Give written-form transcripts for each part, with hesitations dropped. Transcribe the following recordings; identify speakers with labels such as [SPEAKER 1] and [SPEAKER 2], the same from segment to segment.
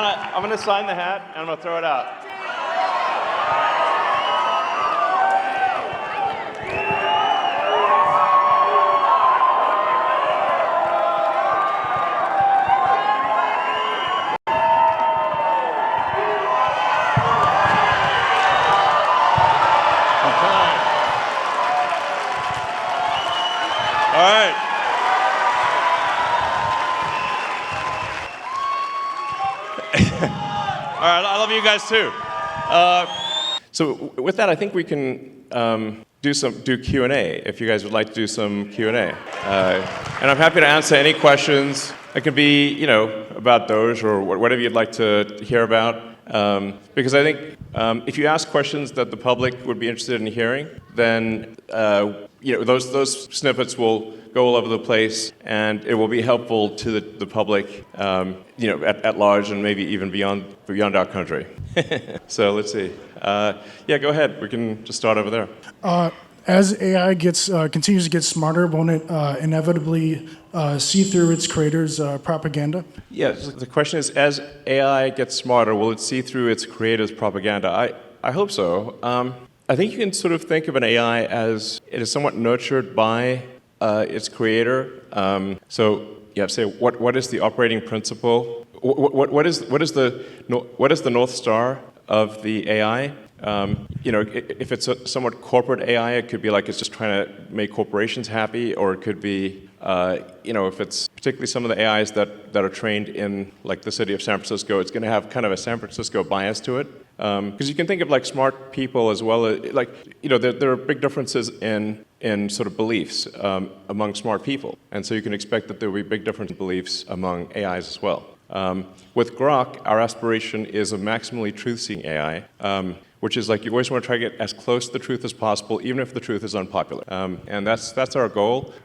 [SPEAKER 1] I'm gonna sign the hat and I'm gonna throw it out. All right. All right, I love you guys too. So with that, I think we can do Q&A if you guys would like to do some Q&A. And I'm happy to answer any questions. It could be, about DOGE or whatever you'd like to hear about. Because I think if you ask questions that the public would be interested in hearing, then those snippets will go all over the place, and it will be helpful to the public, at large, and maybe even beyond our country. So let's see. Yeah, go ahead. We can just start over there.
[SPEAKER 2] As AI continues to get smarter, won't it inevitably see through its creators' propaganda?
[SPEAKER 1] Yeah, the question is, as AI gets smarter, will it see through its creators' propaganda? I hope so. I think you can sort of think of an AI as it is somewhat nurtured by its creator. So you have to say, what is the operating principle? What is the North Star of the AI? If it's a somewhat corporate AI, it could be like it's just trying to make corporations happy, or it could be, if it's particularly some of the AIs that are trained in like the city of San Francisco, it's going to have kind of a San Francisco bias to it. Because you can think of like smart people as well as there are big differences in sort of beliefs among smart people, and so you can expect that there will be big difference in beliefs among AIs as well. With Grok, our aspiration is a maximally truth-seeking AI, which is like you always want to try to get as close to the truth as possible, even if the truth is unpopular. And that's our goal,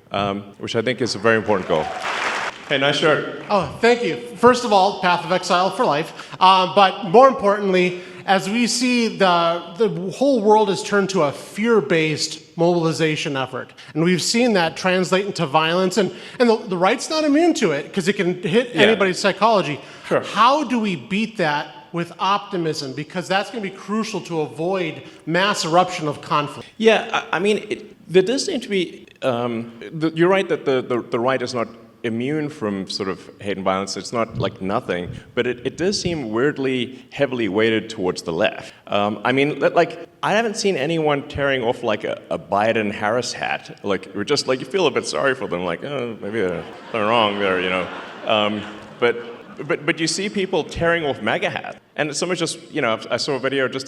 [SPEAKER 1] which I think is a very important goal. Hey, nice shirt.
[SPEAKER 3] Oh, thank you. First of all, Path of Exile for life. But more importantly, as we see the whole world has turned to a fear-based mobilization effort. And we've seen that translate into violence. And the right's not immune to it because it can hit anybody's psychology.
[SPEAKER 1] Sure.
[SPEAKER 3] How do we beat that with optimism? Because that's going to be crucial to avoid mass eruption of conflict.
[SPEAKER 1] Yeah, I mean, there does seem to be, you're right that the right is not immune from sort of hate and violence. It's not like nothing, but it does seem weirdly heavily weighted towards the left. I mean, like, I haven't seen anyone tearing off like a Biden-Harris hat. Like, we're just like, you feel a bit sorry for them, like, oh, maybe they're wrong there, But you see people tearing off MAGA hats. And someone just, I saw a video just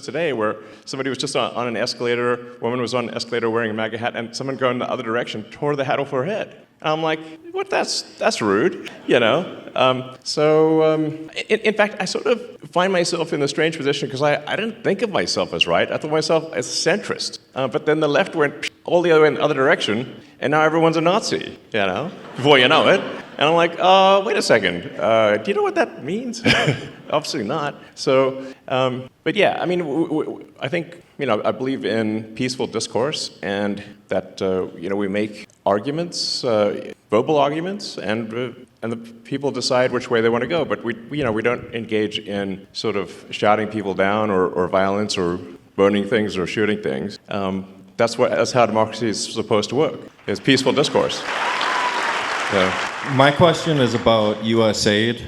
[SPEAKER 1] today where somebody was just on an escalator, a woman was on an escalator wearing a MAGA hat, and someone going the other direction tore the hat off her head. And I'm like, what? That's rude, in fact, I sort of find myself in a strange position because I didn't think of myself as right. I thought of myself as centrist. But then the left went all the other way in the other direction, and now everyone's a Nazi, before you know it. And I'm like, wait a second, do you know what that means? Obviously not. So, but yeah, I mean, I think, I believe in peaceful discourse, and that, we make arguments, verbal arguments, and the people decide which way they want to go. But we don't engage in sort of shouting people down or violence or burning things or shooting things. That's how democracy is supposed to work, is peaceful discourse. So.
[SPEAKER 4] My question is about USAID.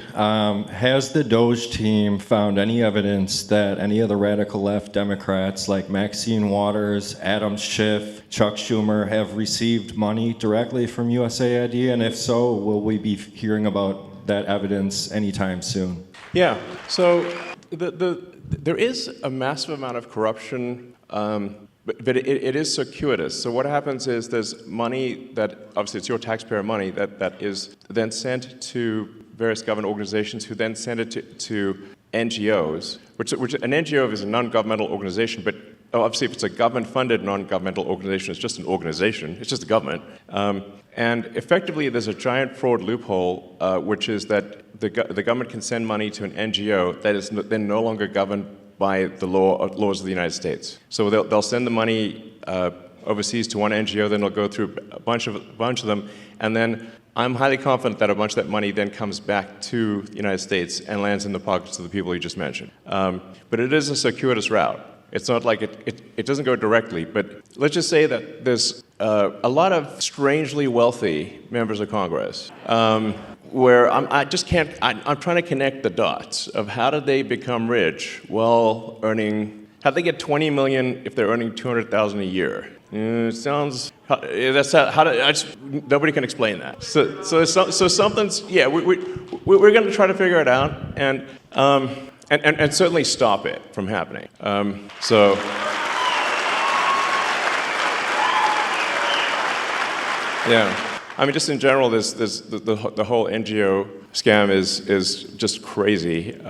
[SPEAKER 4] Has the DOGE team found any evidence that any of the radical left Democrats like Maxine Waters, Adam Schiff, Chuck Schumer have received money directly from USAID? And if so, will we be hearing about that evidence anytime soon?
[SPEAKER 1] Yeah, so there is a massive amount of corruption, but it is circuitous. So what happens is there's money that, obviously it's your taxpayer money, that is then sent to various government organizations who then send it to NGOs, which an NGO is a non-governmental organization, but obviously if it's a government-funded non-governmental organization, it's just an organization, it's just a government. And effectively there's a giant fraud loophole, which is that the government can send money to an NGO that is then no longer governed by the laws of the United States. So they'll send the money overseas to one NGO, then it'll go through a bunch of them, and then I'm highly confident that a bunch of that money then comes back to the United States and lands in the pockets of the people you just mentioned. But it is a circuitous route. It's not like it doesn't go directly, but let's just say that there's a lot of strangely wealthy members of Congress where I'm trying to connect the dots of how did they become rich while earning, how'd they get 20 million if they're earning 200,000 a year? It sounds, nobody can explain that. So something's, yeah, we're going to try to figure it out and certainly stop it from happening. Yeah. I mean, just in general, the whole NGO scam is just crazy,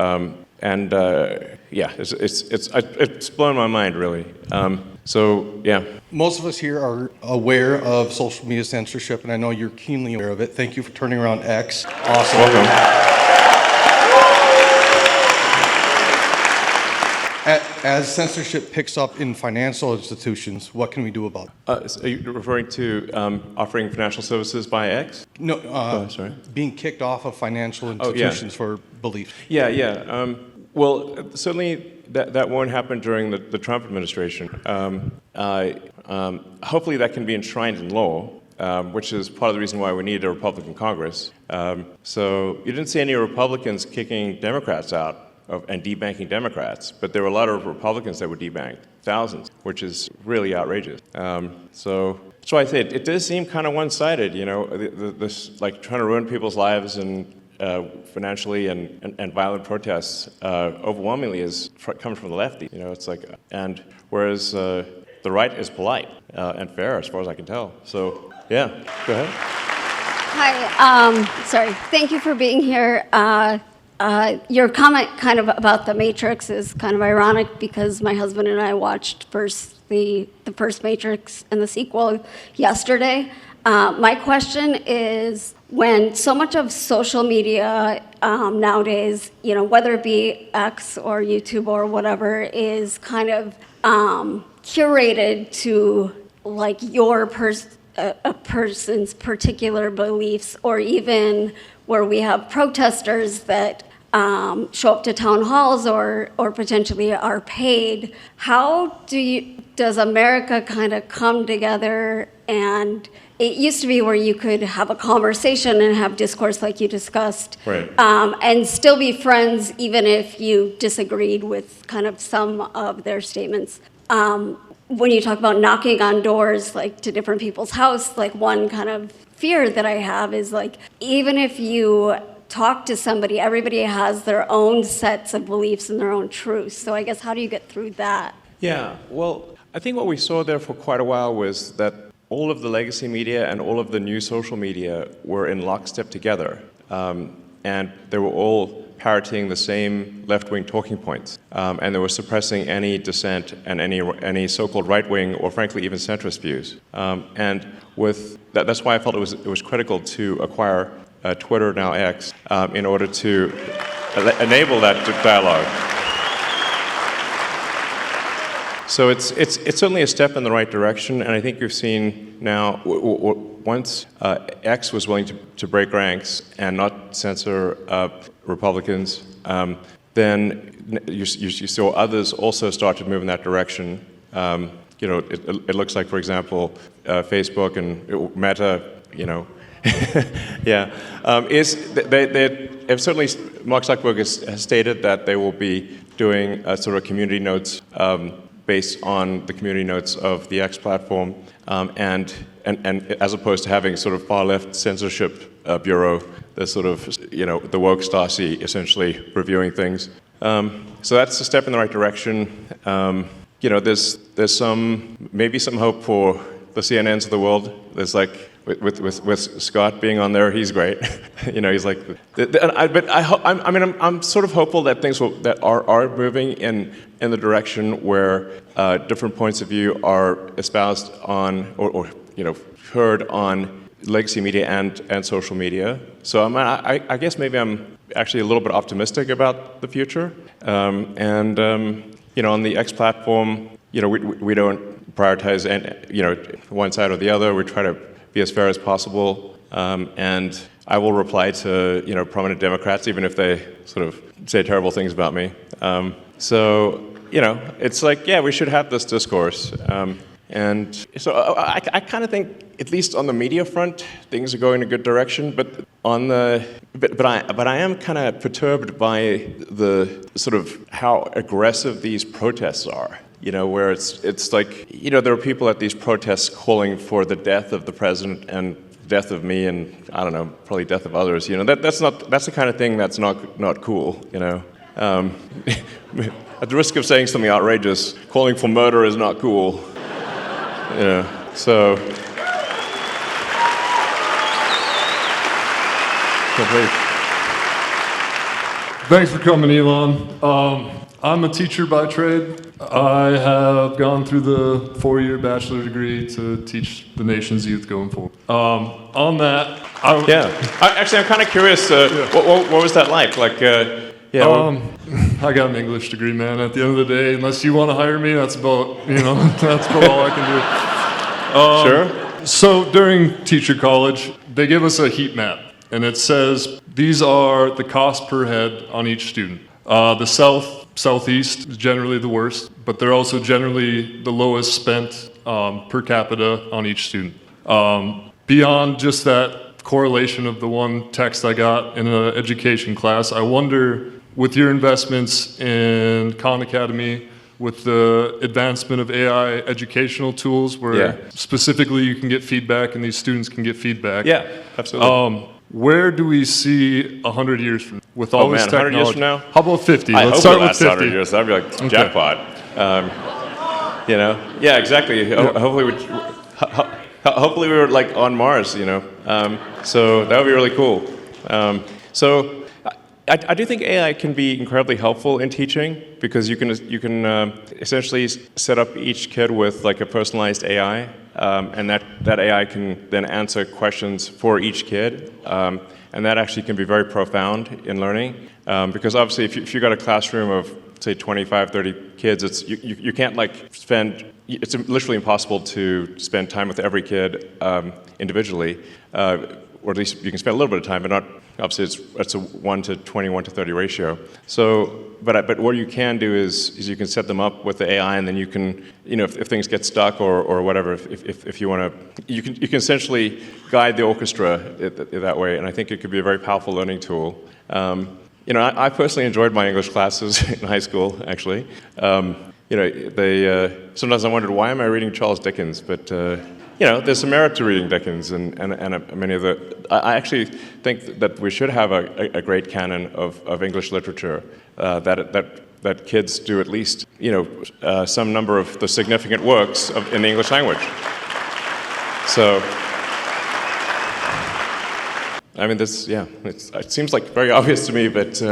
[SPEAKER 1] it's blown my mind really. Yeah.
[SPEAKER 5] Most of us here are aware of social media censorship, and I know you're keenly aware of it. Thank you for turning around X. Awesome.
[SPEAKER 1] Welcome.
[SPEAKER 5] As censorship picks up in financial institutions, what can we do about it?
[SPEAKER 1] So are you referring to offering financial services by X?
[SPEAKER 5] No,
[SPEAKER 1] sorry.
[SPEAKER 5] Being kicked off of financial institutions for beliefs.
[SPEAKER 1] Yeah. Well, certainly that won't happen during the Trump administration. Hopefully that can be enshrined in law, which is part of the reason why we need a Republican Congress. So you didn't see any Republicans kicking Democrats out and debanking Democrats, but there were a lot of Republicans that were debanked, thousands, which is really outrageous. So I say it does seem kind of one-sided, this like trying to ruin people's lives and financially and violent protests overwhelmingly comes from the left. It's like, and whereas the right is polite and fair as far as I can tell. So yeah, go ahead.
[SPEAKER 6] Hi, sorry. Thank you for being here. Your comment kind of about the Matrix is kind of ironic because my husband and I watched the first Matrix and the sequel yesterday. My question is, when so much of social media nowadays, whether it be X or YouTube or whatever, is kind of curated to like a person's particular beliefs, or even where we have protesters that show up to town halls or potentially are paid, how does America kind of come together? And it used to be where you could have a conversation and have discourse like you discussed,
[SPEAKER 1] right,
[SPEAKER 6] and still be friends even if you disagreed with kind of some of their statements. When you talk about knocking on doors, like to different people's house, like one kind of fear that I have is like, even if you talk to somebody, everybody has their own sets of beliefs and their own truths. So I guess how do you get through that?
[SPEAKER 1] Yeah, well, I think what we saw there for quite a while was that all of the legacy media and all of the new social media were in lockstep together. And they were all parroting the same left-wing talking points. And they were suppressing any dissent and any so-called right-wing or frankly even centrist views. And with that's why I felt it was critical to acquire Twitter, now X, in order to enable that dialogue. So it's certainly a step in the right direction, and I think you've seen now, once X was willing to break ranks and not censor Republicans, then you saw others also start to move in that direction. It looks like, for example, Facebook and Meta, yeah, certainly Mark Zuckerberg has stated that they will be doing sort of community notes based on the community notes of the X platform, and as opposed to having sort of far left censorship bureau, the sort of the woke Stasi essentially reviewing things. So that's a step in the right direction. There's maybe some hope for the CNNs of the world. There's like with Scott being on there, he's great. He's like. I'm sort of hopeful that things that are moving in the direction where different points of view are espoused on or heard on legacy media and social media. So I guess maybe I'm actually a little bit optimistic about the future. On the X platform, we don't prioritize, one side or the other. We try to be as fair as possible, and I will reply to prominent Democrats even if they sort of say terrible things about me. So it's like, yeah, we should have this discourse. And so I kind of think, at least on the media front, things are going in a good direction. But I am kind of perturbed by the sort of how aggressive these protests are. Where it's like, there are people at these protests calling for the death of the president and death of me, and I don't know, probably death of others. That's the kind of thing that's not cool. At the risk of saying something outrageous, calling for murder is not cool. So.
[SPEAKER 7] Thanks for coming, Elon. I'm a teacher by trade. I have gone through the 4-year bachelor degree to teach the nation's youth going forward. On that,
[SPEAKER 1] I'm kind of curious. What was that like?
[SPEAKER 7] I got an English degree, man. At the end of the day, unless you want to hire me, that's about that's about all I can do.
[SPEAKER 1] Sure.
[SPEAKER 7] So during teacher college, they give us a heat map, and it says these are the cost per head on each student. The southeast is generally the worst, but they're also generally the lowest spent per capita on each student. Beyond just that correlation of the one text I got in an education class, I wonder, with your investments in Khan Academy, with the advancement of AI educational tools where specifically you can get feedback and these students can get feedback.
[SPEAKER 1] Yeah, absolutely.
[SPEAKER 7] Where do we see 100 years from now with all this technology?
[SPEAKER 1] 100 years from now?
[SPEAKER 7] How about 50?
[SPEAKER 1] I
[SPEAKER 7] Let's
[SPEAKER 1] hope
[SPEAKER 7] start
[SPEAKER 1] it
[SPEAKER 7] with
[SPEAKER 1] lasts
[SPEAKER 7] 50.
[SPEAKER 1] 100 years. That'd be like jackpot. Yeah, exactly. Hopefully we were like on Mars. So that would be really cool. So I do think AI can be incredibly helpful in teaching because you can essentially set up each kid with like a personalized AI, and that AI can then answer questions for each kid, and that actually can be very profound in learning because obviously if you got a classroom of say 25, 30 kids, you can't it's literally impossible to spend time with every kid individually, or at least you can spend a little bit of time, but not. Obviously, it's a 1 to 20, 1 to 30 ratio. So, but what you can do is you can set them up with the AI, and then you can, if things get stuck or whatever, if you want to, you can essentially guide the orchestra that way, and I think it could be a very powerful learning tool. I personally enjoyed my English classes in high school, actually. Sometimes I wondered, why am I reading Charles Dickens? But there's some merit to reading Dickens, and many of the. I actually think that we should have a great canon of English literature that kids do at least some number of the significant works in the English language. So. I mean, it seems like very obvious to me, but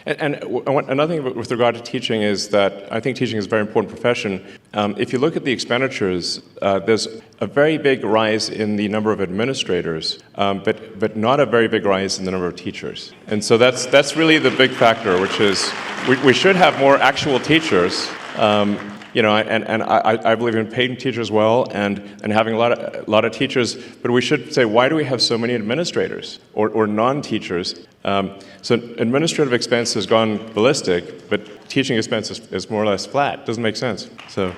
[SPEAKER 1] And another thing with regard to teaching is that I think teaching is a very important profession. If you look at the expenditures, there's a very big rise in the number of administrators, but not a very big rise in the number of teachers. And so that's really the big factor, which is we should have more actual teachers. I believe in paying teachers well and having a lot of teachers, but we should say, why do we have so many administrators or non-teachers? So administrative expense has gone ballistic, but teaching expense is more or less flat. Doesn't make sense. So.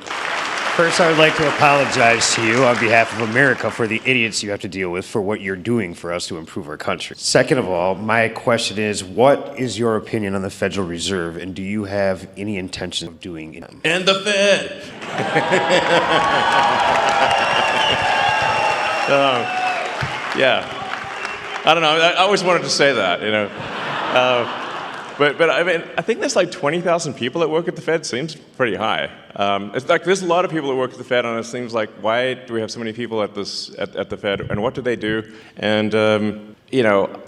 [SPEAKER 8] First, I would like to apologize to you on behalf of America for the idiots you have to deal with for what you're doing for us to improve our country. Second of all, my question is, what is your opinion on the Federal Reserve, and do you have any intention of doing it?
[SPEAKER 1] And the Fed! Yeah. I don't know. I always wanted to say that, But I mean, I think there's like 20,000 people that work at the Fed. Seems pretty high. It's like there's a lot of people that work at the Fed, and it seems like, why do we have so many people at the Fed, and what do they do? And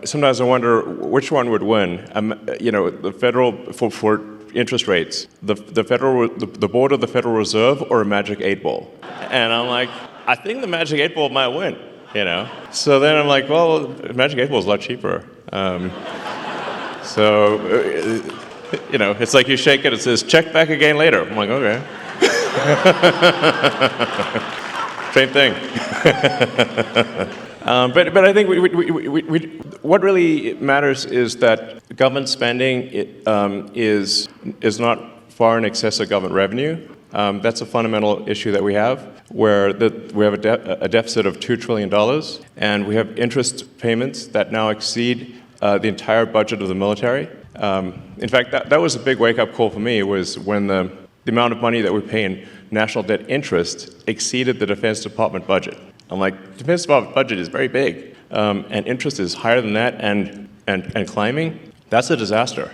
[SPEAKER 1] sometimes I wonder which one would win. The federal for interest rates, the board of the Federal Reserve, or a Magic 8-Ball. And I'm like, I think the Magic 8-Ball might win. So then I'm like, well, Magic 8-Ball is a lot cheaper. So, it's like you shake it says, check back again later. I'm like, okay. Same thing. But I think what really matters is that government spending is not far in excess of government revenue. That's a fundamental issue that we have, where we have a deficit of $2 trillion, and we have interest payments that now exceed the entire budget of the military. In fact, that was a big wake-up call for me, was when the amount of money that we pay in national debt interest exceeded the Defense Department budget. I'm like, Defense Department budget is very big, and interest is higher than that and climbing. That's a disaster.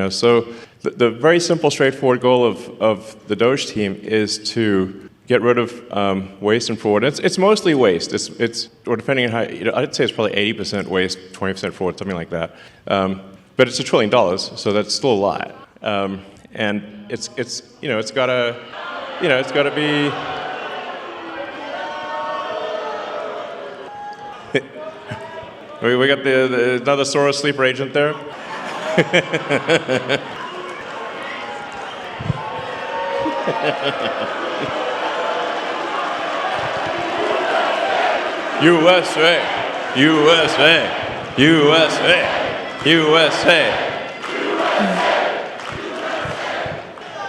[SPEAKER 1] So the very simple, straightforward goal of the DOGE team is to get rid of waste and fraud. It's mostly waste. Or depending on how, I'd say it's probably 80% waste, 20% fraud, something like that. But it's $1 trillion, so that's still a lot. And it's got to be. We got another Soros sleeper agent there. USA, USA, USA, USA.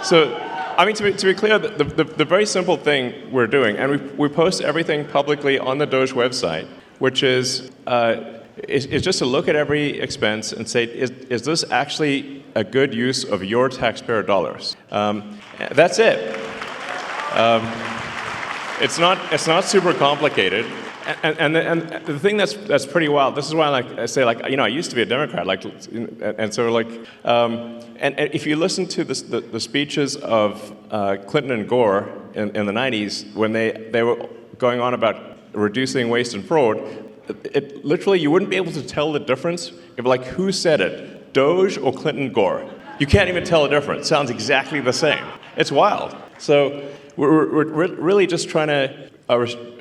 [SPEAKER 1] So, I mean, to be clear, the very simple thing we're doing, and we post everything publicly on the DOGE website, which is just to look at every expense and say, is this actually a good use of your taxpayer dollars? That's it. It's not super complicated. And the thing that's pretty wild. This is why I say I used to be a Democrat, and so and if you listen to the speeches of Clinton and Gore in the 90s when they were going on about reducing waste and fraud, it literally you wouldn't be able to tell the difference if who said it, DOGE or Clinton Gore. You can't even tell the difference. It sounds exactly the same. It's wild. So we're really just trying to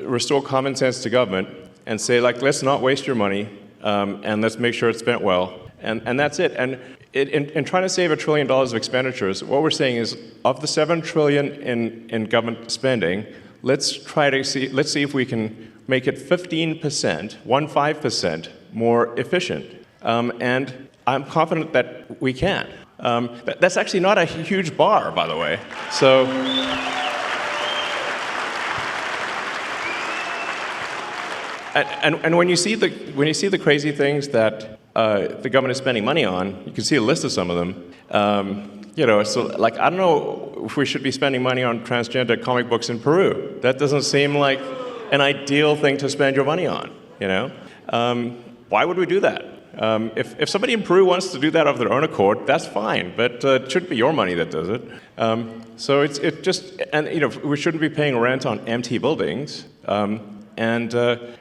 [SPEAKER 1] restore common sense to government and say, let's not waste your money, and let's make sure it's spent well. And that's it. And in trying to save $1 trillion of expenditures, what we're saying is, of the $7 trillion in government spending, let's see if we can make it 15% more efficient. And I'm confident that we can. That's actually not a huge bar, by the way. So. And when you see the crazy things that the government is spending money on, you can see a list of some of them. So I don't know if we should be spending money on transgender comic books in Peru. That doesn't seem like an ideal thing to spend your money on. Why would we do that? If somebody in Peru wants to do that of their own accord, that's fine. But it shouldn't be your money that does it. So it just we shouldn't be paying rent on empty buildings. If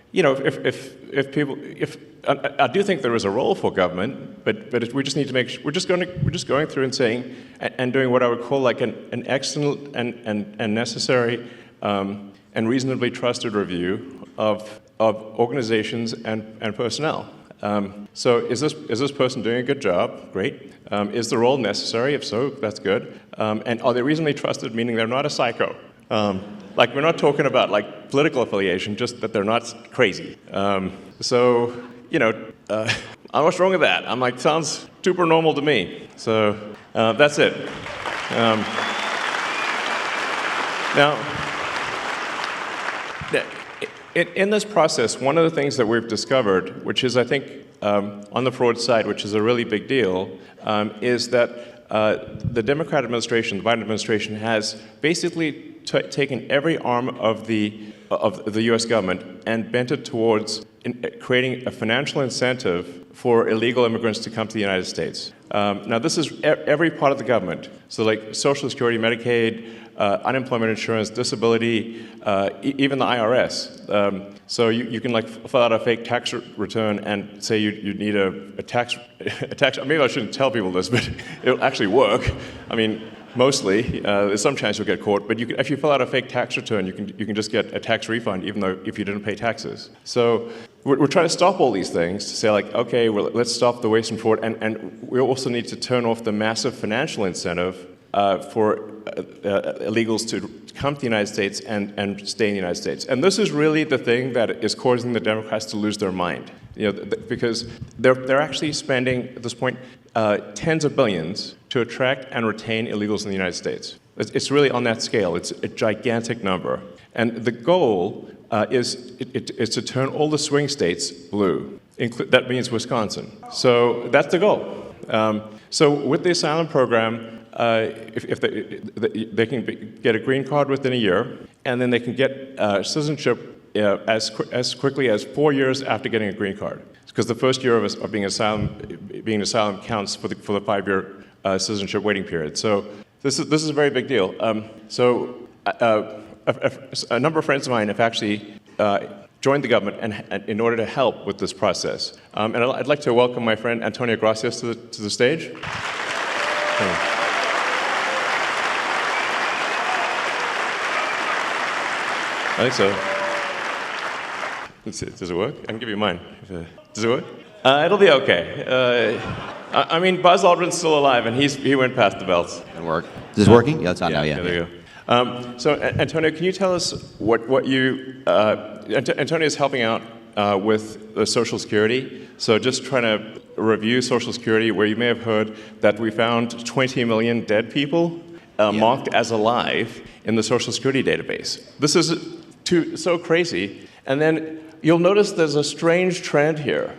[SPEAKER 1] I do think there is a role for government, but we just need to make sure we're just going through and saying and doing what I would call an excellent and necessary and reasonably trusted review of organizations and personnel. So is this person doing a good job? Great. Is the role necessary? If so, that's good. And are they reasonably trusted, meaning they're not a psycho? We're not talking about political affiliation, just that they're not crazy. What's wrong with that? I'm sounds super normal to me. So that's it. Now, in this process, one of the things that we've discovered, which is I think on the fraud side, which is a really big deal, is that the Democrat administration, the Biden administration, has basically taken every arm of the U.S. government and bent it towards creating a financial incentive for illegal immigrants to come to the United States. Now, this is every part of the government. So, Social Security, Medicaid, unemployment insurance, disability, even the IRS. So you can fill out a fake tax return and say you need a tax. Maybe I shouldn't tell people this, but it'll actually work. I mean, mostly. There's some chance you'll get caught, but if you fill out a fake tax return, you can just get a tax refund, even though if you didn't pay taxes. So we're trying to stop all these things to say okay, well, let's stop the waste and fraud, and we also need to turn off the massive financial incentive for illegals to come to the United States and stay in the United States. And this is really the thing that is causing the Democrats to lose their mind. Because they're actually spending, at this point, tens of billions to attract and retain illegals in the United States. It's really on that scale. It's a gigantic number. And the goal is to turn all the swing states blue. That means Wisconsin. So that's the goal. So with the asylum program, if they can get a green card within a year, and then they can get citizenship as quickly as 4 years after getting a green card, because the first year of being an asylum counts for the 5-year citizenship waiting period. So this is a very big deal. A number of friends of mine have actually joined the government and in order to help with this process. And I'd like to welcome my friend Antonio Gracias to the stage. I think so. Let's see, does it work? I can give you mine. Does it work? It'll be okay. I mean, Buzz Aldrin's still alive, and he went past the belts.
[SPEAKER 9] It'll work. Is this working? Yeah, it's on now, yeah.
[SPEAKER 1] There you go. So, Antonio, can you tell us what you... Antonio is helping out with the Social Security. So just trying to review Social Security, where you may have heard that we found 20 million dead people marked as alive in the Social Security database. This is so crazy. And then you'll notice there's a strange trend here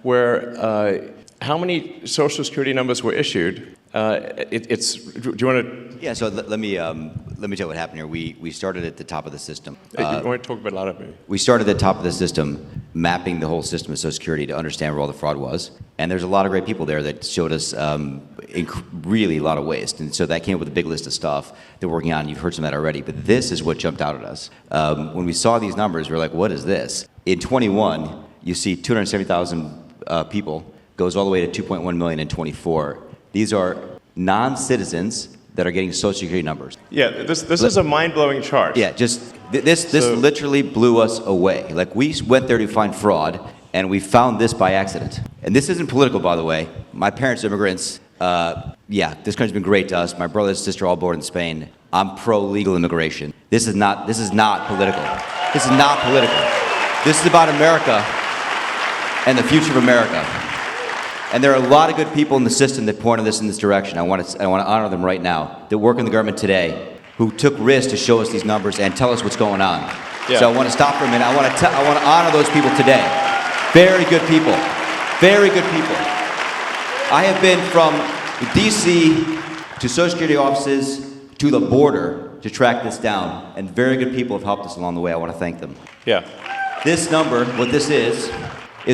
[SPEAKER 1] where how many Social Security numbers were issued. Do you want to?
[SPEAKER 9] Yeah. So let me tell you what happened here. We started at the top of the system.
[SPEAKER 1] You want to talk about a lot of it?
[SPEAKER 9] We started at the top of the system, mapping the whole system of Social Security to understand where all the fraud was. And there's a lot of great people there that showed us really a lot of waste. And so that came up with a big list of stuff that we're working on. You've heard some of that already. But this is what jumped out at us. When we saw these numbers, we were like, what is this? In 21, you see 270,000 people, goes all the way to 2.1 million in 24. These are non-citizens that are getting Social Security numbers.
[SPEAKER 1] Yeah, this is a mind-blowing chart.
[SPEAKER 9] Yeah, this literally blew us away. Like, we went there to find fraud, and we found this by accident. And this isn't political, by the way. My parents are immigrants. This country's been great to us. My brother and sister all born in Spain. I'm pro-legal immigration. This is not political. This is not political. This is about America and the future of America. And there are a lot of good people in the system that pointed us in this direction. I want to honor them right now, that work in the government today, who took risks to show us these numbers and tell us what's going on. Yeah. So I want to stop for a minute. I want to honor those people today. Very good people. Very good people. I have been from D.C. to Social Security offices to the border to track this down, and very good people have helped us along the way. I want to thank them.
[SPEAKER 1] Yeah.
[SPEAKER 9] This number, what this is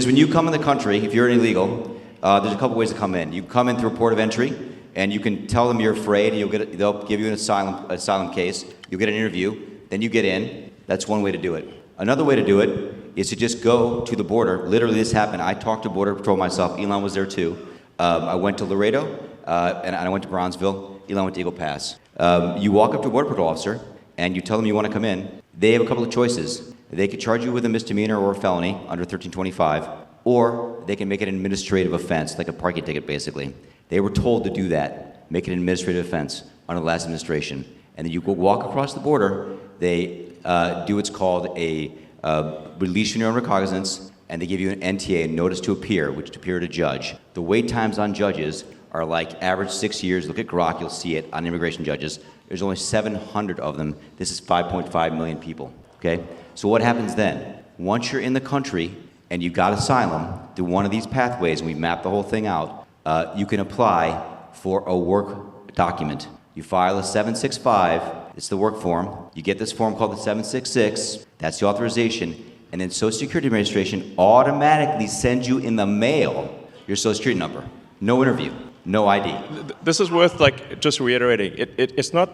[SPEAKER 9] when you come in the country, if you're illegal, there's a couple ways to come in. You come in through a port of entry, and you can tell them you're afraid, and they'll give you an asylum case. You'll get an interview, then you get in. That's one way to do it. Another way to do it is to just go to the border. Literally, this happened. I talked to Border Patrol myself. Elon was there too. I went to Laredo, and I went to Bronzeville. Elon went to Eagle Pass. You walk up to a Border Patrol officer, and you tell them you want to come in. They have a couple of choices. They could charge you with a misdemeanor or a felony under 1325, or they can make it an administrative offense, like a parking ticket, basically. They were told to do that, make it an administrative offense under the last administration. And then you go walk across the border, they do what's called a release you on recognizance, and they give you an NTA, a notice to appear, which to appear to judge. The wait times on judges are like average 6 years. Look at Grok, you'll see it on immigration judges. There's only 700 of them. This is 5.5 million people, okay? So what happens then? Once you're in the country and you got asylum through one of these pathways, and we map the whole thing out, you can apply for a work document. You file a 765, it's the work form. You get this form called the 766, that's the authorization, and then Social Security Administration automatically sends you in the mail your Social Security number. No interview, no ID.
[SPEAKER 1] This is worth just reiterating. It's not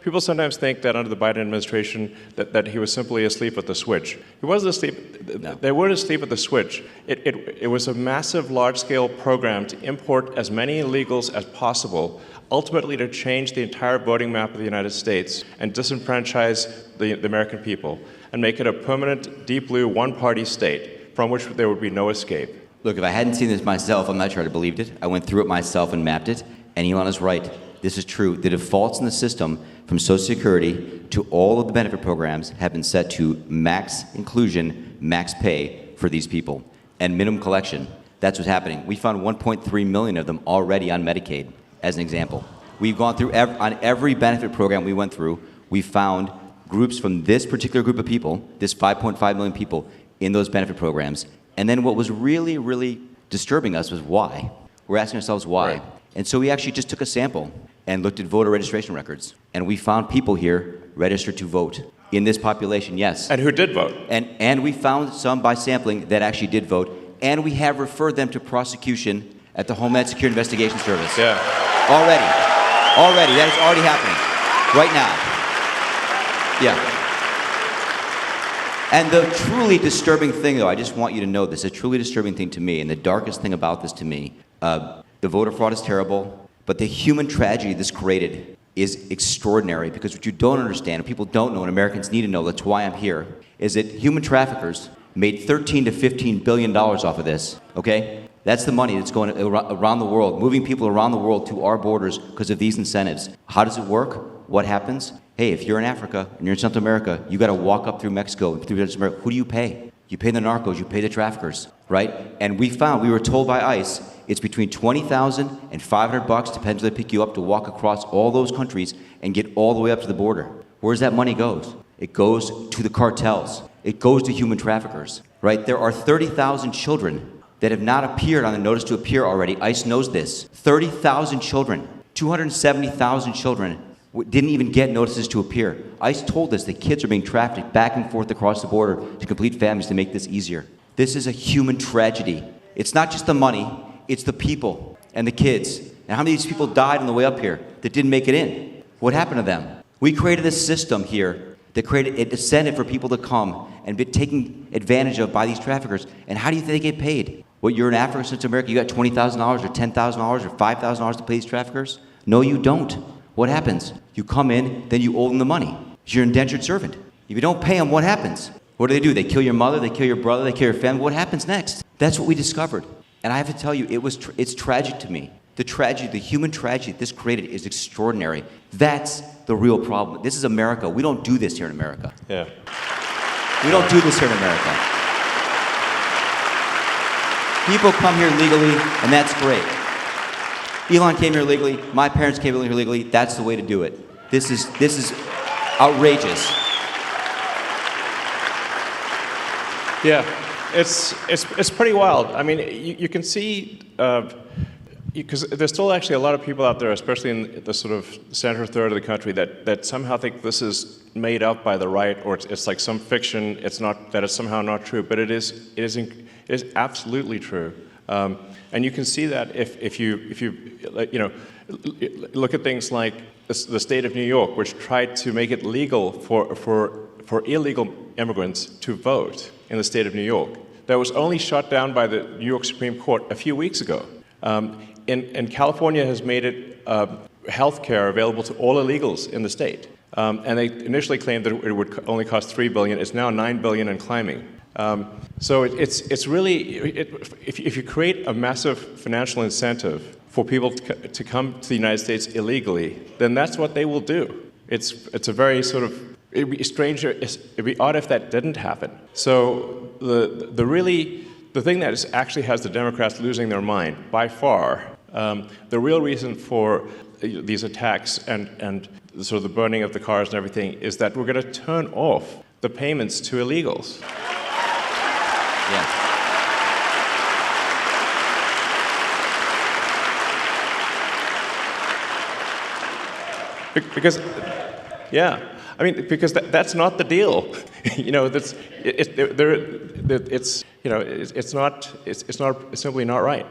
[SPEAKER 1] people sometimes think that under the Biden administration that he was simply asleep at the switch. He wasn't asleep. No. They weren't asleep at the switch. It was a massive, large-scale program to import as many illegals as possible, ultimately to change the entire voting map of the United States and disenfranchise the American people and make it a permanent, deep blue, one-party state from which there would be no escape.
[SPEAKER 9] Look, if I hadn't seen this myself, I'm not sure I'd have believed it. I went through it myself and mapped it, and Elon is right. This is true. The defaults in the system from Social Security to all of the benefit programs have been set to max inclusion, max pay for these people, and minimum collection. That's what's happening. We found 1.3 million of them already on Medicaid, as an example. We've gone through, on every benefit program we went through, we found groups from this particular group of people, this 5.5 million people, in those benefit programs. And then what was really, really disturbing us was why. We're asking ourselves why.
[SPEAKER 1] Right.
[SPEAKER 9] And so we actually just took a sample and looked at voter registration records. And we found people here registered to vote. In this population, yes.
[SPEAKER 1] And who did vote?
[SPEAKER 9] And we found some by sampling that actually did vote. And we have referred them to prosecution at the Homeland Security Investigation Service.
[SPEAKER 1] Yeah.
[SPEAKER 9] Already. That is already happening. Right now. Yeah. And the truly disturbing thing, though, I just want you to know this, a truly disturbing thing to me, and the darkest thing about this to me, the voter fraud is terrible, but the human tragedy this created is extraordinary, because what you don't understand, and people don't know, and Americans need to know, that's why I'm here, is that human traffickers made $13 to $15 billion off of this, okay? That's the money that's going around the world, moving people around the world to our borders because of these incentives. How does it work? What happens? Hey, if you're in Africa and you're in Central America, you got to walk up through Mexico, through Central America. Who do you pay? You pay the narcos, you pay the traffickers, right? And we were told by ICE, it's between $20,000 and $500, depends where they pick you up, to walk across all those countries and get all the way up to the border. Where's that money goes? It goes to the cartels. It goes to human traffickers, right? There are 30,000 children that have not appeared on the notice to appear already. ICE knows this. 30,000 children, 270,000 children didn't even get notices to appear. ICE told us that kids are being trafficked back and forth across the border to complete families to make this easier. This is a human tragedy. It's not just the money, it's the people and the kids. And how many of these people died on the way up here that didn't make it in? What happened to them? We created a system here that created an incentive for people to come and be taken advantage of by these traffickers. And how do you think they get paid? What, you're in Africa, Central America, you got $20,000 or $10,000 or $5,000 to pay these traffickers? No, you don't. What happens? You come in, then you owe them the money. You're an indentured servant. If you don't pay them, what happens? What do? They kill your mother, they kill your brother, they kill your family. What happens next? That's what we discovered. And I have to tell you, it's tragic to me. The tragedy, the human tragedy this created is extraordinary. That's the real problem. This is America. We don't do this here in America.
[SPEAKER 1] Yeah.
[SPEAKER 9] We don't do this here in America. People come here legally, and that's great. Elon came here legally. My parents came here legally. That's the way to do it. This is outrageous.
[SPEAKER 1] Yeah, it's pretty wild. I mean, you can see, because there's still actually a lot of people out there, especially in the sort of center third of the country, that somehow think this is made up by the right, or it's like some fiction. It's not, that it's somehow not true, but it is absolutely true. And you can see that if you look at things like the state of New York, which tried to make it legal for illegal immigrants to vote in the state of New York. That was only shut down by the New York Supreme Court a few weeks ago. And California has made it health care available to all illegals in the state. And they initially claimed that it would only cost $3 billion. It's now $9 billion and climbing. So it's really, if you create a massive financial incentive for people to come to the United States illegally, then that's what they will do. It's a very sort of, it'd be strange, it'd be odd if that didn't happen. So the thing that actually has the Democrats losing their mind by far, the real reason for these attacks and sort of the burning of the cars and everything is that we're going to turn off the payments to illegals.
[SPEAKER 9] Yeah.
[SPEAKER 1] Because, yeah, I mean, because that's not the deal. You know, it's simply not right.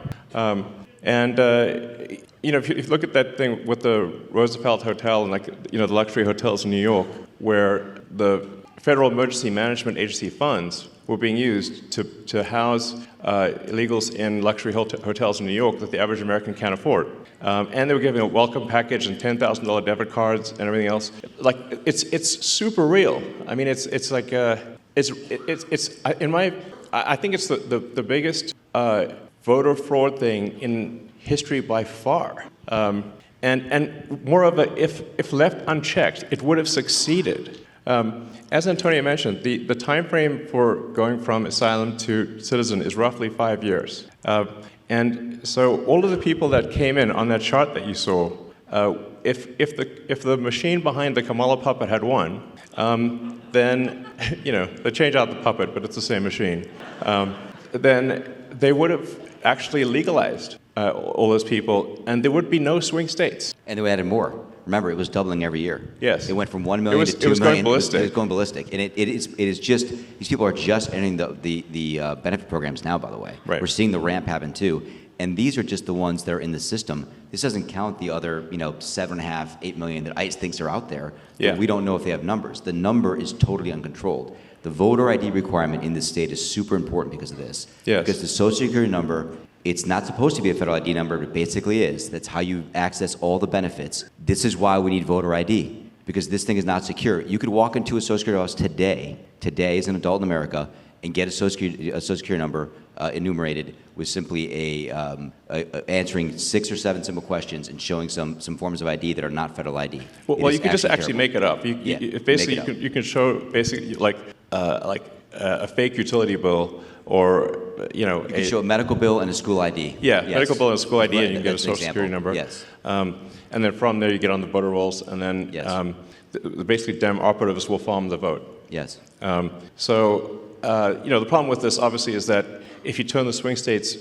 [SPEAKER 1] You know, if you look at that thing with the Roosevelt Hotel and the luxury hotels in New York, where the Federal Emergency Management Agency funds were being used to house illegals in luxury hotels in New York that the average American can't afford. And they were giving a welcome package and $10,000 debit cards and everything else. Like, it's super real. I mean, I think it's the biggest voter fraud thing in history by far. And moreover, if left unchecked, it would have succeeded. As Antonio mentioned, the time frame for going from asylum to citizen is roughly 5 years. And so all of the people that came in on that chart that you saw, if the machine behind the Kamala puppet had won, then, they change out the puppet, but it's the same machine, then they would have actually legalized all those people, and there would be no swing states.
[SPEAKER 9] And they added more. Remember, it was doubling every year.
[SPEAKER 1] Yes.
[SPEAKER 9] It went from 1 million to 2 million.
[SPEAKER 1] It was going ballistic.
[SPEAKER 9] It was going ballistic. And it is just, these people are just entering the benefit programs now, by the way.
[SPEAKER 1] Right.
[SPEAKER 9] We're seeing the ramp happen too. And these are just the ones that are in the system. This doesn't count the other, 7.5, 8 million that ICE thinks are out there.
[SPEAKER 1] Yeah.
[SPEAKER 9] We don't know if they have numbers. The number is totally uncontrolled. The voter ID requirement in this state is super important because of this.
[SPEAKER 1] Yes.
[SPEAKER 9] Because the Social Security number, it's not supposed to be a federal ID number, but it basically is. That's how you access all the benefits. This is why we need voter ID, because this thing is not secure. You could walk into a Social Security office today as an adult in America, and get a Social Security number enumerated with simply answering 6 or 7 simple questions and showing some forms of ID that are not federal ID.
[SPEAKER 1] Well, you could just actually
[SPEAKER 9] terrible.
[SPEAKER 1] make it up. Basically, you can show basically like a fake utility bill, or
[SPEAKER 9] You can show a medical bill and a school ID.
[SPEAKER 1] Yeah,
[SPEAKER 9] Yes.
[SPEAKER 1] medical bill and a school ID,
[SPEAKER 9] Right,
[SPEAKER 1] and you can get a
[SPEAKER 9] that's an
[SPEAKER 1] social security
[SPEAKER 9] example.
[SPEAKER 1] number.
[SPEAKER 9] Yes.
[SPEAKER 1] And then from there you get on the voter rolls, and then
[SPEAKER 9] Yes.
[SPEAKER 1] basically Dem operatives will farm the vote.
[SPEAKER 9] Yes.
[SPEAKER 1] The problem with this obviously is that if you turn the swing states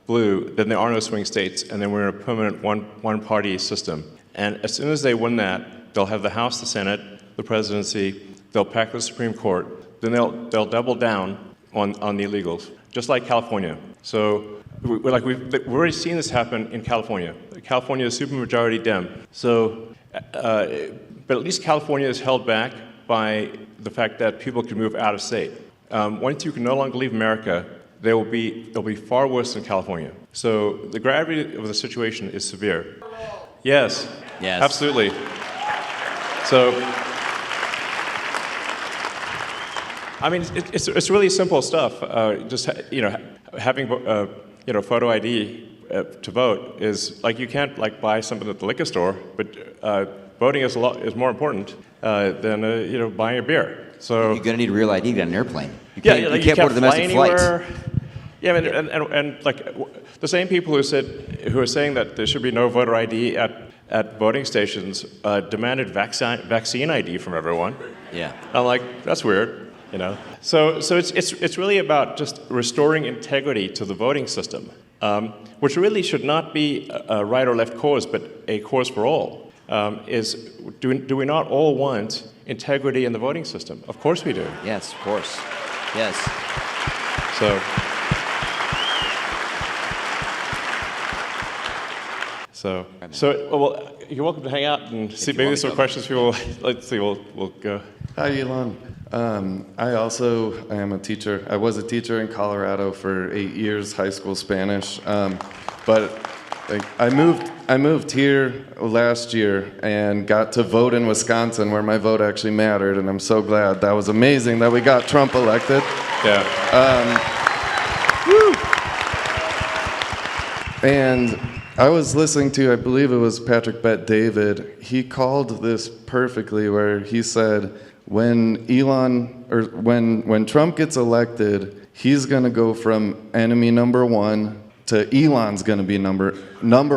[SPEAKER 1] blue, then there are no swing states, and then we're in a permanent one-party system. And as soon as they win that, they'll have the House, the Senate, the presidency, they'll pack the Supreme Court, then they'll double down on the illegals, just like California. So we've already seen this happen in California. California is supermajority Dem. So, but at least California is held back by the fact that people can move out of state. Once you can no longer leave America, they'll be far worse than California. So the gravity of the situation is severe. Yes.
[SPEAKER 9] Yes.
[SPEAKER 1] Absolutely. So, I mean, it's really simple stuff. Just having photo ID to vote is like you can't buy something at the liquor store, but voting is more important than buying a beer. So
[SPEAKER 9] You're going to need real ID to get on an airplane. You
[SPEAKER 1] you
[SPEAKER 9] can't board a domestic flight.
[SPEAKER 1] Yeah, I mean, and the same people who are saying that there should be no voter ID at voting stations demanded vaccine ID from everyone.
[SPEAKER 9] Yeah.
[SPEAKER 1] I'm like, that's weird. So it's really about just restoring integrity to the voting system, which really should not be a right or left cause, but a cause for all. Do we not all want integrity in the voting system? Of course we do.
[SPEAKER 9] Yes, of course. Yes.
[SPEAKER 1] Well, you're welcome to hang out and see. Maybe there's some questions people. Let's see. We'll go.
[SPEAKER 10] Hi, Elon. I also am a teacher. I was a teacher in Colorado for 8 years, high school Spanish. But I moved here last year and got to vote in Wisconsin, where my vote actually mattered, and I'm so glad. That was amazing that we got Trump elected.
[SPEAKER 1] Yeah.
[SPEAKER 10] And I was listening to, I believe it was Patrick Bet-David. He called this perfectly, where he said, when Trump gets elected, he's going to go from enemy number one to Elon's going to be number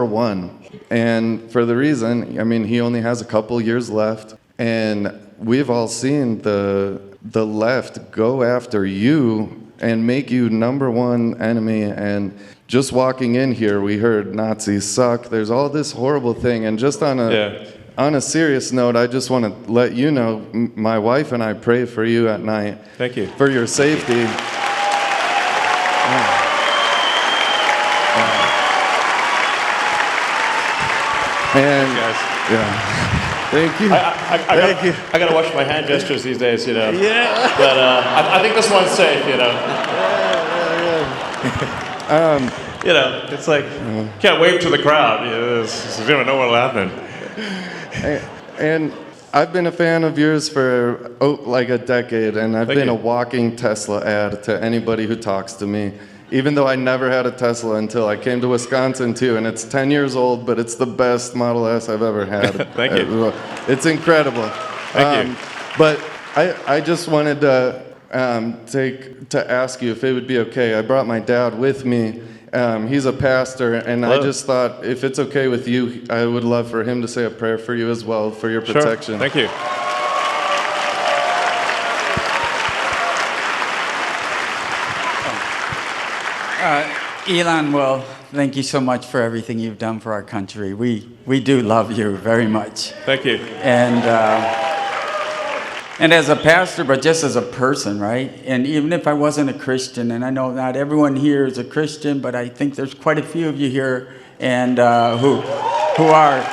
[SPEAKER 10] one. And for the reason, I mean, he only has a couple years left, and we've all seen the left go after you and make you number one enemy. And just walking in here, we heard Nazis suck. There's all this horrible thing. And just on a serious note, I just want to let you know, my wife and I pray for you at night.
[SPEAKER 1] Thank you.
[SPEAKER 10] For your safety. And thank you.
[SPEAKER 1] I got to watch my hand gestures these days, Yeah. But I think this one's safe, It's like can't wave to the crowd. You know what'll happen.
[SPEAKER 10] And I've been a fan of yours for like a decade, and I've been a walking Tesla ad to anybody who talks to me. even though I never had a Tesla until I came to Wisconsin too, and it's 10 years old, but it's the best Model S I've ever had.
[SPEAKER 1] Thank you.
[SPEAKER 10] It's incredible.
[SPEAKER 1] Thank you.
[SPEAKER 10] But I just wanted to ask you if it would be okay. I brought my dad with me. He's a pastor, and I just thought if it's okay with you, I would love for him to say a prayer for you as well, for your protection.
[SPEAKER 1] Sure. Thank you.
[SPEAKER 11] Elon, well, thank you so much for everything you've done for our country. We do love you very much.
[SPEAKER 1] Thank you.
[SPEAKER 11] And as a pastor, but just as a person, right? And even if I wasn't a Christian, and I know not everyone here is a Christian, but I think there's quite a few of you here and who are.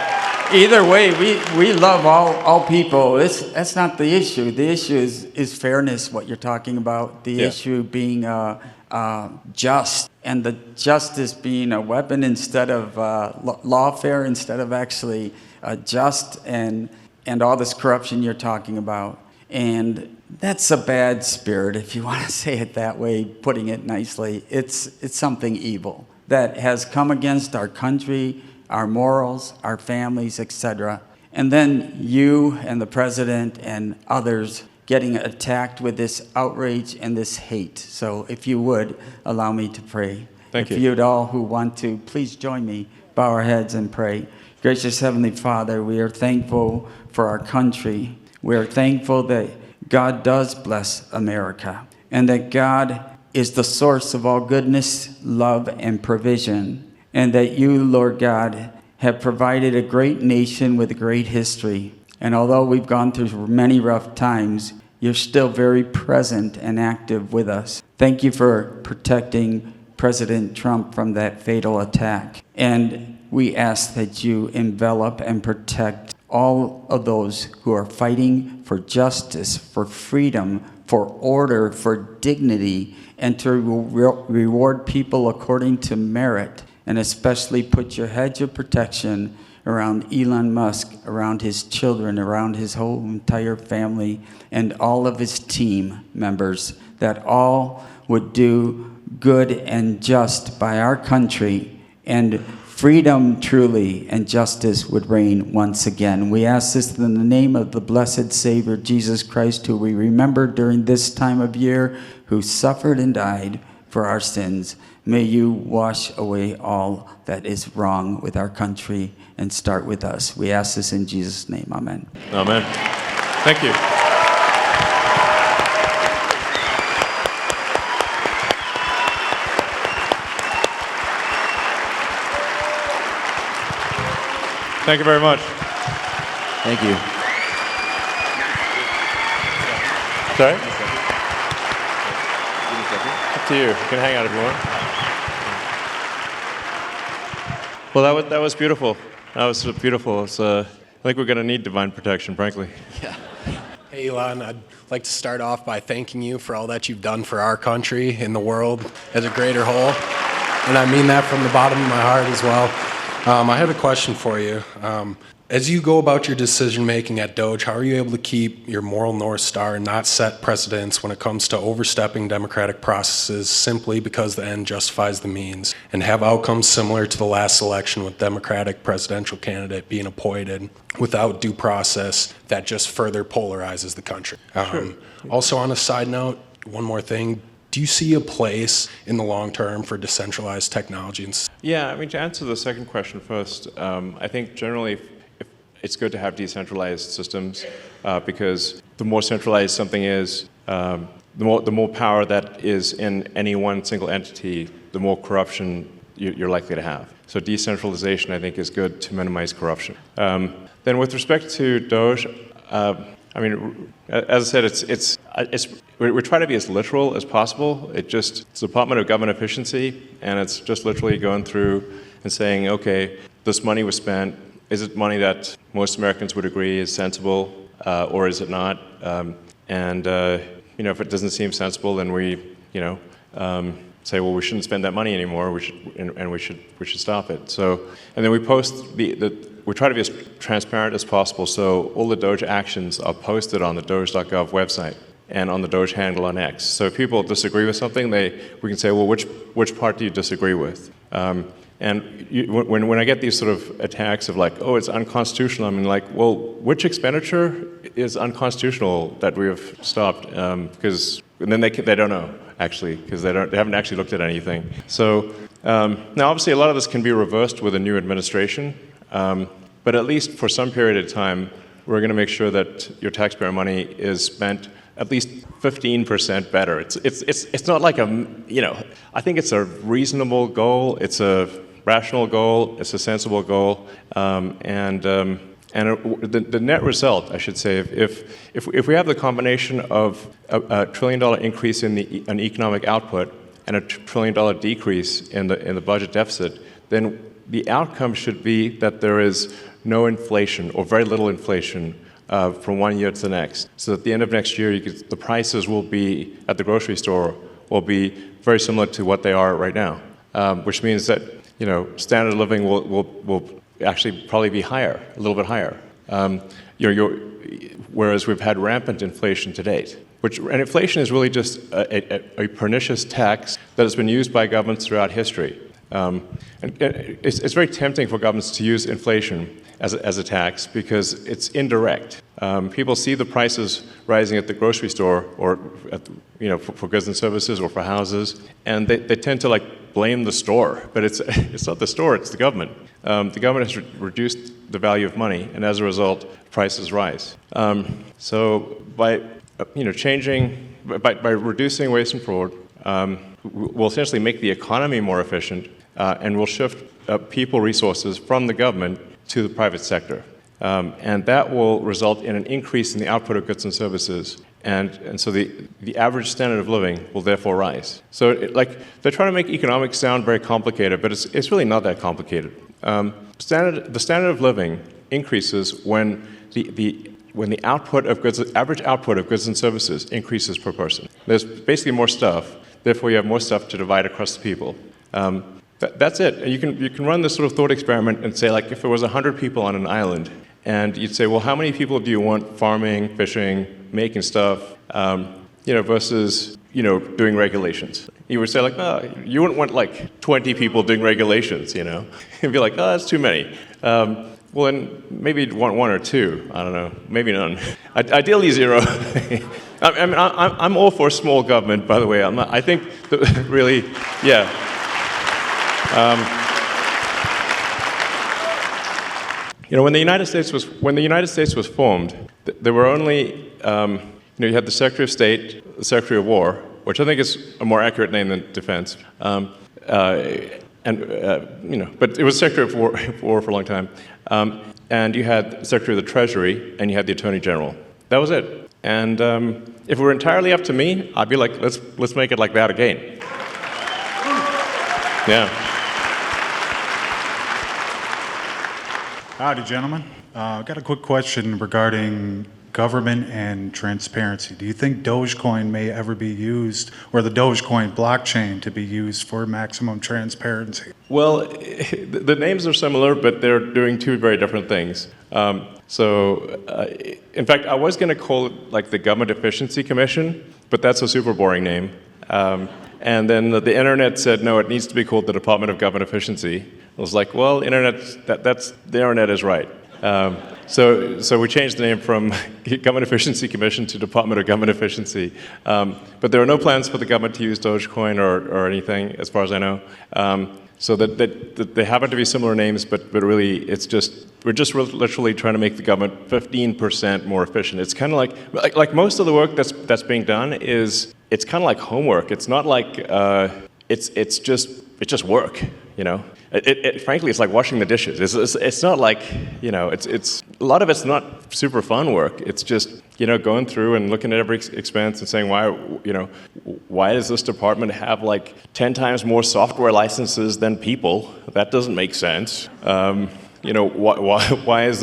[SPEAKER 11] Either way, we love all people. That's not the issue. The issue is fairness, what you're talking about. The issue being just, and the justice being a weapon instead of lawfare, instead of actually just, and all this corruption you're talking about. And that's a bad spirit, if you want to say it that way, putting it nicely. It's something evil that has come against our country, our morals, our families, etc. And then you and the president and others getting attacked with this outrage and this hate. So if you would, allow me to pray.
[SPEAKER 1] Thank you.
[SPEAKER 11] If you'd all who want to, please join me, bow our heads and pray. Gracious Heavenly Father, we are thankful for our country. We are thankful that God does bless America and that God is the source of all goodness, love, and provision, and that you, Lord God, have provided a great nation with a great history. And although we've gone through many rough times, you're still very present and active with us. Thank you for protecting President Trump from that fatal attack. And we ask that you envelop and protect all of those who are fighting for justice, for freedom, for order, for dignity, and to reward people according to merit, and especially put your hedge of protection around Elon Musk, around his children, around his whole entire family, and all of his team members, that all would do good and just by our country, and freedom truly and justice would reign once again. We ask this in the name of the blessed Savior, Jesus Christ, who we remember during this time of year, who suffered and died for our sins. May you wash away all that is wrong with our country and start with us. We ask this in Jesus' name. Amen.
[SPEAKER 1] Amen. Thank you. Thank you very much.
[SPEAKER 9] Thank you.
[SPEAKER 1] Sorry? Up to you. You can hang out if you want. Well, that was beautiful. That was beautiful. It's, I think we're going to need divine protection, frankly.
[SPEAKER 12] Yeah. Hey, Elon, I'd like to start off by thanking you for all that you've done for our country and the world as a greater whole. And I mean that from the bottom of my heart as well. I had a question for you. As you go about your decision-making at DOGE, how are you able to keep your moral North Star and not set precedents when it comes to overstepping democratic processes simply because the end justifies the means, and have outcomes similar to the last election with Democratic presidential candidate being appointed without due process that just further polarizes the country?
[SPEAKER 1] Sure.
[SPEAKER 12] Also, on a side note, one more thing. Do you see a place in the long term for decentralized technology?
[SPEAKER 1] Yeah, I mean, to answer the second question first, I think generally it's good to have decentralized systems because the more centralized something is, the more power that is in any one single entity, the more corruption you're likely to have. So decentralization, I think, is good to minimize corruption. Then with respect to DOGE, I mean, as I said, we're trying to be as literal as possible. It's the Department of Government Efficiency, and it's just literally going through and saying, okay, this money was spent. Is it money that most Americans would agree is sensible, or is it not? If it doesn't seem sensible, then we, say, well, we shouldn't spend that money anymore. We should stop it. So, and then we post we try to be as transparent as possible. So all the DOGE actions are posted on the DOGE.gov website. and on the DOGE handle on X. So if people disagree with something, we can say, well, which part do you disagree with? When I get these sort of attacks of like, oh, it's unconstitutional, I mean, like, well, which expenditure is unconstitutional that we have stopped? Because and then they don't know, actually, because they haven't actually looked at anything. So now, obviously, a lot of this can be reversed with a new administration, but at least for some period of time, we're going to make sure that your taxpayer money is spent at least 15% better. It's not like I think it's a reasonable goal. It's a rational goal. It's a sensible goal. The net result, I should say, if we have the combination of a $1 trillion increase in economic output and a $1 trillion decrease in the budget deficit, then the outcome should be that there is no inflation or very little inflation from one year to the next. So at the end of next year, the prices will be at the grocery store will be very similar to what they are right now, which means that standard of living will actually probably be higher, a little bit higher. Whereas we've had rampant inflation to date. And inflation is really just a pernicious tax that has been used by governments throughout history. And it's very tempting for governments to use inflation as a tax because it's indirect. People see the prices rising at the grocery store or for goods and services or for houses, and they tend to blame the store. But it's not the store; it's the government. The government has reduced the value of money, and as a result, prices rise. So by by reducing waste and fraud, we'll essentially make the economy more efficient, and we'll shift people resources from the government to the private sector. And that will result in an increase in the output of goods and services. And so the average standard of living will therefore rise. So they're trying to make economics sound very complicated, but it's really not that complicated. The standard of living increases when the output of goods, average output of goods and services increases per person. There's basically more stuff, therefore you have more stuff to divide across the people. That's it. And you can run this sort of thought experiment and say, if there was 100 people on an island, and you'd say, well, how many people do you want farming, fishing, making stuff, versus doing regulations? You would say you wouldn't want 20 people doing regulations, You'd be like, oh, that's too many. Well, then maybe you'd want one or two. I don't know, maybe none. Ideally, zero. I'm all for small government, by the way. I think that really, yeah. When the United States was formed, there were only you had the Secretary of State, the Secretary of War, which I think is a more accurate name than Defense, but it was Secretary of War for a long time, and you had the Secretary of the Treasury, and you had the Attorney General. That was it. And if it were entirely up to me, I'd be like, let's make it like that again. Yeah.
[SPEAKER 13] Howdy, gentlemen. I've got a quick question regarding government and transparency. Do you think Dogecoin may ever be used, or the Dogecoin blockchain to be used for maximum transparency?
[SPEAKER 1] Well, the names are similar, but they're doing two very different things. In fact, I was going to call it the Government Efficiency Commission, but that's a super boring name. And then the internet said, no, it needs to be called the Department of Government Efficiency. I was like, well, the internet is right. So we changed the name from Government Efficiency Commission to Department of Government Efficiency. But there are no plans for the government to use Dogecoin or anything, as far as I know. So that they happen to be similar names, but really we're just literally trying to make the government 15% more efficient. It's kind of like most of the work that's being done it's kind of like homework. It's not like it's just work, frankly, it's like washing the dishes. It's not like, it's a lot of it's not super fun work. It's just, going through and looking at every expense and saying, why does this department have 10 times more software licenses than people? That doesn't make sense. Why is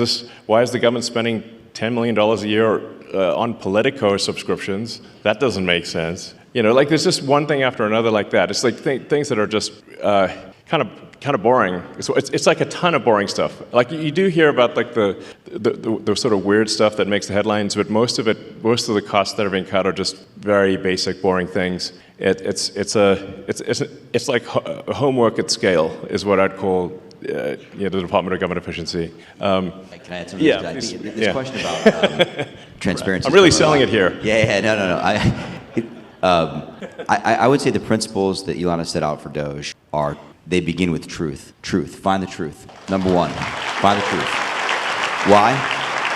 [SPEAKER 1] the government spending $10 million a year on Politico subscriptions? That doesn't make sense. There's just one thing after another like that. It's things that are just kind of kind of boring. It's like a ton of boring stuff. Like you do hear about like the sort of weird stuff that makes the headlines, but most of the costs that are being cut are just very basic, boring things. It's like homework at scale is what I'd call the Department of Government Efficiency.
[SPEAKER 9] Can I add something?
[SPEAKER 1] Yeah,
[SPEAKER 9] This question about transparency.
[SPEAKER 1] I'm really selling it here.
[SPEAKER 9] I would say the principles that Elon has set out for DOGE they begin with truth. Truth. Find the truth. Number one, find the truth. Why?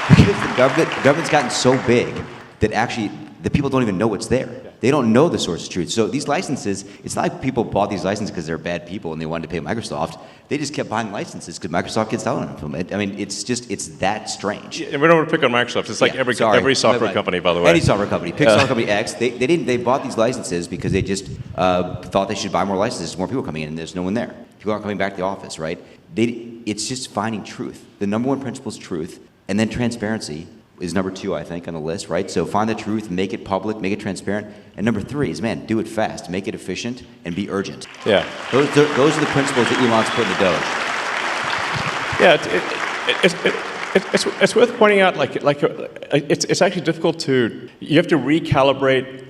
[SPEAKER 9] Because the government's gotten so big that actually the people don't even know what's there. They don't know the source of truth. So these licenses, it's not like people bought these licenses because they're bad people and they wanted to pay Microsoft. They just kept buying licenses because Microsoft gets down on them. I mean, it's that strange.
[SPEAKER 1] And we don't want to pick on Microsoft. It's like every software company, by the way.
[SPEAKER 9] Any software company. Pick software company X. They bought these licenses because they just thought they should buy more licenses. There's more people coming in and there's no one there. People aren't coming back to the office, right? It's just finding truth. The number one principle is truth, and then transparency is number two, I think, on the list, right? So find the truth, make it public, make it transparent. And number three is, man, do it fast, make it efficient, and be urgent.
[SPEAKER 1] Yeah.
[SPEAKER 9] Those are the principles that Elon's put in the DOGE.
[SPEAKER 1] Yeah, it's worth pointing out, it's actually difficult you have to recalibrate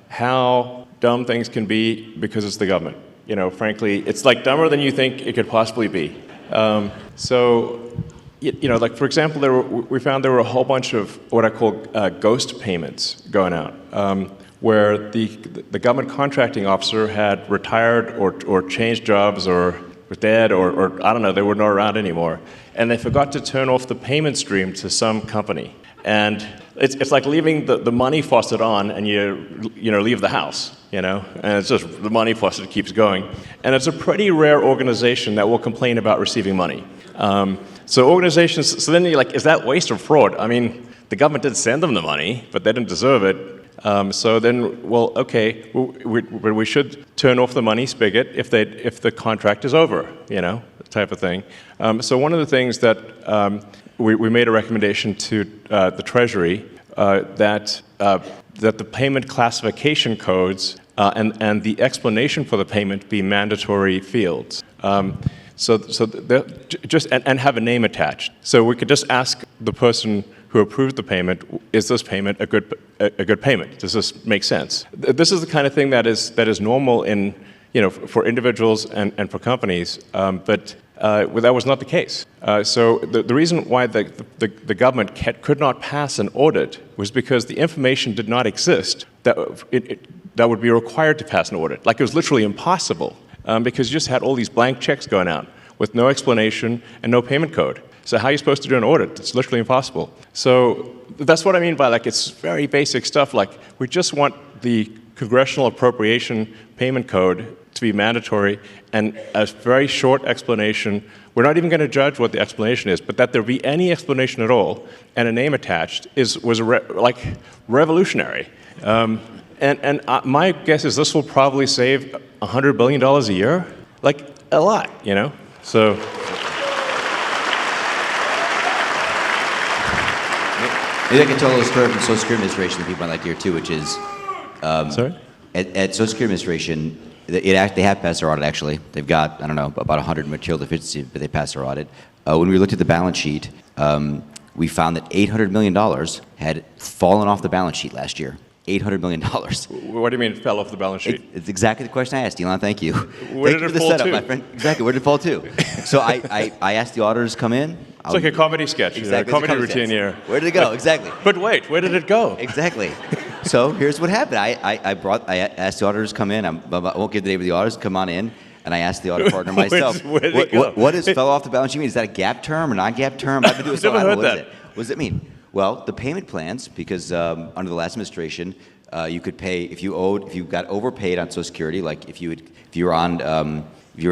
[SPEAKER 1] how dumb things can be because it's the government. You know, frankly, it's like dumber than you think it could possibly be. Like for example, we found there were a whole bunch of what I call ghost payments going out, where the government contracting officer had retired or changed jobs or was dead or I don't know, they were not around anymore, and they forgot to turn off the payment stream to some company. And it's like leaving the money faucet on and you leave the house, and it's just the money faucet keeps going. And it's a pretty rare organization that will complain about receiving money. So organizations, so then you're like, is that waste or fraud? I mean, the government did send them the money, but they didn't deserve it. So then, well, okay, we should turn off the money spigot if the contract is over, type of thing. So one of the things that we made a recommendation to the Treasury that the payment classification codes and the explanation for the payment be mandatory fields. So just have a name attached. So we could just ask the person who approved the payment, is this payment a good payment? Does this make sense? This is the kind of thing that is normal in for individuals and for companies, but that was not the case. So the reason why the government could not pass an audit was because the information did not exist that would be required to pass an audit. Like it was literally impossible. Because you just had all these blank checks going out with no explanation and no payment code. So how are you supposed to do an audit? It's literally impossible. So that's what I mean by it's very basic stuff. Like we just want the congressional appropriation payment code to be mandatory and a very short explanation. We're not even going to judge what the explanation is, but that there be any explanation at all and a name attached was revolutionary. And my guess is this will probably save $100 billion a year, like a lot, So.
[SPEAKER 9] Maybe I can tell a little story from Social Security Administration that people might like to hear too, which is,
[SPEAKER 1] Sorry?
[SPEAKER 9] At Social Security Administration, they have passed their audit actually. They've got, I don't know, about 100 material deficiencies, but they passed their audit. When we looked at the balance sheet, we found that $800 million had fallen off the balance sheet last year. $800 million.
[SPEAKER 1] What do you mean it fell off the balance sheet?
[SPEAKER 9] It's exactly the question I asked, Elon. Thank you.
[SPEAKER 1] Where did it fall to?
[SPEAKER 9] My friend. Exactly. Where did it fall to? So I asked the auditors to come in.
[SPEAKER 1] It's like a comedy sketch,
[SPEAKER 9] exactly,
[SPEAKER 1] a comedy routine here.
[SPEAKER 9] Where did it go? Exactly.
[SPEAKER 1] But wait, where did it go?
[SPEAKER 9] Exactly. So here's what happened. I asked the auditors to come in. I won't give the name of the auditors. Come on in. And I asked the audit partner myself, what does fell off the balance sheet mean? Is that a gap term or non-gap term? I've been doing so. I don't know. What does it mean? Well, the payment plans, because under the last administration, you could pay if you got overpaid on Social Security, like if you were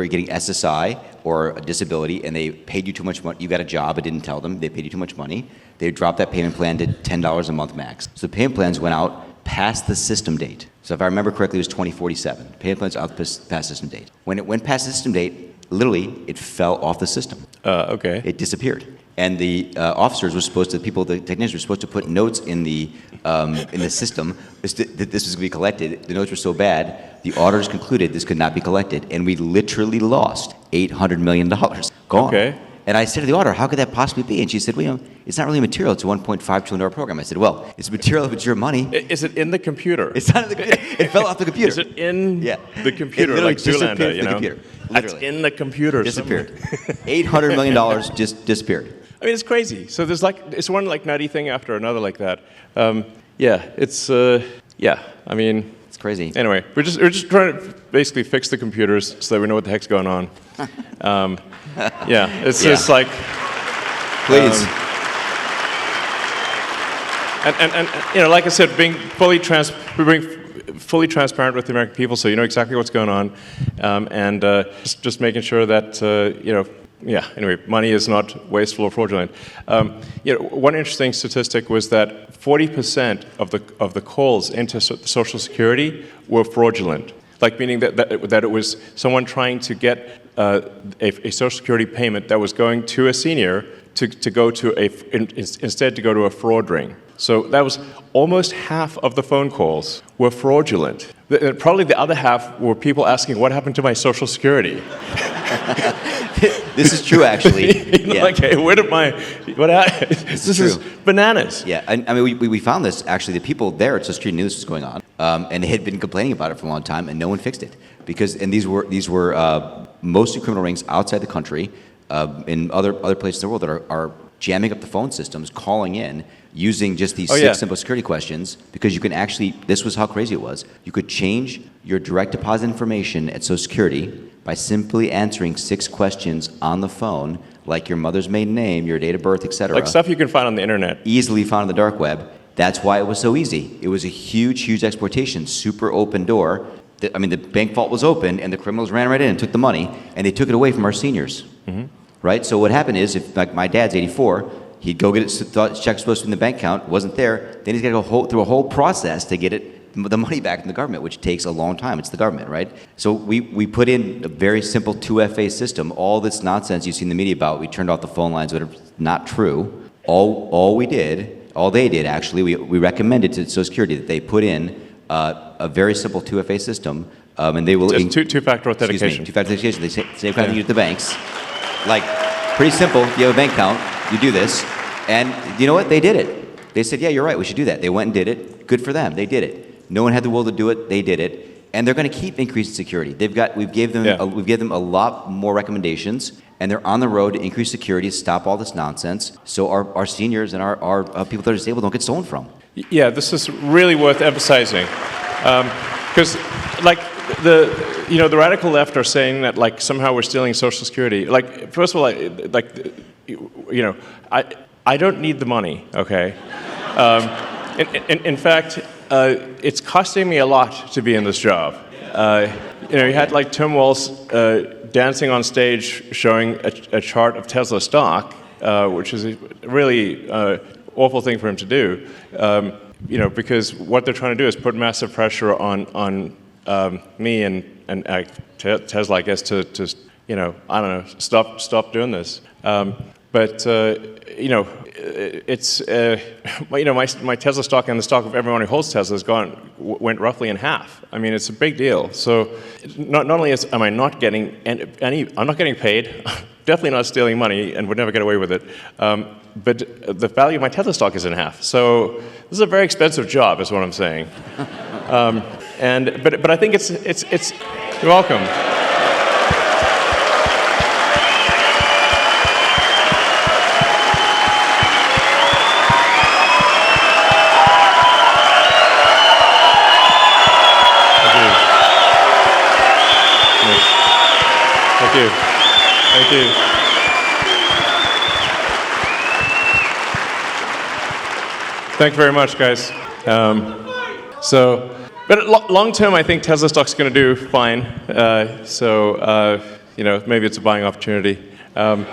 [SPEAKER 9] getting SSI or a disability and they paid you too much money, you got a job, it didn't tell them, they paid you too much money, they dropped that payment plan to $10 a month max. So the payment plans went out past the system date. So if I remember correctly, it was 2047. Payment plans out past system date. When it went past the system date, literally, it fell off the system.
[SPEAKER 1] Okay.
[SPEAKER 9] It disappeared. and the officers were supposed to, the technicians were supposed to put notes in the system that this was going to be collected. The notes were so bad, the auditors concluded this could not be collected, and we literally lost $800 million. Gone.
[SPEAKER 1] Okay.
[SPEAKER 9] And I said to the auditor, how could that possibly be? And she said, well, it's not really material. It's a $1.5 trillion program. I said, well, it's material if it's your money.
[SPEAKER 1] Is it in the computer?
[SPEAKER 9] It's not in the computer. It fell off the computer.
[SPEAKER 1] Is it in the computer,
[SPEAKER 9] it
[SPEAKER 1] like
[SPEAKER 9] disappeared
[SPEAKER 1] Zoolander,
[SPEAKER 9] from
[SPEAKER 1] you
[SPEAKER 9] the
[SPEAKER 1] know?
[SPEAKER 9] computer.
[SPEAKER 1] It's
[SPEAKER 9] Literally.
[SPEAKER 1] in the computer.
[SPEAKER 9] Disappeared. $800 million just disappeared.
[SPEAKER 1] I mean, it's crazy. So there's it's one nutty thing after another like that. It's I mean,
[SPEAKER 9] it's crazy.
[SPEAKER 1] Anyway, we're just trying to basically fix the computers so that we know what the heck's going on. It's just like,
[SPEAKER 9] please.
[SPEAKER 1] And like I said, being fully transparent with the American people, so you know exactly what's going on, and just making sure that anyway, money is not wasteful or fraudulent. One interesting statistic was that 40% of the calls into Social Security were fraudulent. Like meaning that it was someone trying to get a Social Security payment that was going to a senior to go to instead to go to a fraud ring. So that was almost half of the phone calls were fraudulent. Probably the other half were people asking, what happened to my Social Security?
[SPEAKER 9] This is true, actually.
[SPEAKER 1] Like, hey, where did what happened? This is bananas.
[SPEAKER 9] Yeah, I mean, we found this, actually, the people there at Social Security knew this was going on, and they had been complaining about it for a long time, and no one fixed it. And these were mostly criminal rings outside the country, in other places in the world that are jamming up the phone systems, calling in, using just these six simple security questions, because you can actually, this was how crazy it was, you could change your direct deposit information at Social Security by simply answering 6 questions on the phone, like your mother's maiden name, your date of birth, etc.
[SPEAKER 1] Like stuff you can find on the internet.
[SPEAKER 9] Easily found on the dark web. That's why it was so easy. It was a huge exploitation, super open door. The bank vault was open, and the criminals ran right in and took the money, and they took it away from our seniors.
[SPEAKER 1] Mm-hmm.
[SPEAKER 9] Right? So what happened is, if like my dad's 84, he'd go get it, thought his check was supposed to be in the bank account, wasn't there, then he's got to go through a whole process to get the money back from the government, which takes a long time. It's the government, right? So we put in a very simple 2FA system. All this nonsense you see in the media about, we turned off the phone lines, whatever, not true. All they did actually, we recommended to Social Security that they put in a very simple 2FA system, and they will...
[SPEAKER 1] Just two-factor authentication.
[SPEAKER 9] Two-factor authentication. They same kind of thing at the banks. Like, pretty simple. If you have a bank account, you do this. And you know what? They did it. They said, yeah, you're right, we should do that. They went and did it. Good for them. They did it. No one had the will to do it. They did it. And they're going to keep increasing security. We've given them a lot more recommendations, and they're on the road to increase security, stop all this nonsense, so our seniors and our people that are disabled don't get stolen from.
[SPEAKER 1] Yeah, this is really worth emphasizing. Because, the radical left are saying that, like, somehow we're stealing Social Security. Like, first of all, I don't need the money, okay? In fact, it's costing me a lot to be in this job. You had, like, Tim Walz dancing on stage showing a chart of Tesla stock, which is a really awful thing for him to do, because what they're trying to do is put massive pressure on me and Tesla, I guess, to I don't know, stop doing this. But it's my Tesla stock and the stock of everyone who holds Tesla went roughly in half. I mean, it's a big deal. So not only am I not getting I'm not getting paid, definitely not stealing money, and would never get away with it. But the value of my Tesla stock is in half. So this is a very expensive job, is what I'm saying. But I think it's you're welcome. Thank you. Thank you very much, guys. But long term, I think Tesla stock's going to do fine. Maybe it's a buying opportunity. But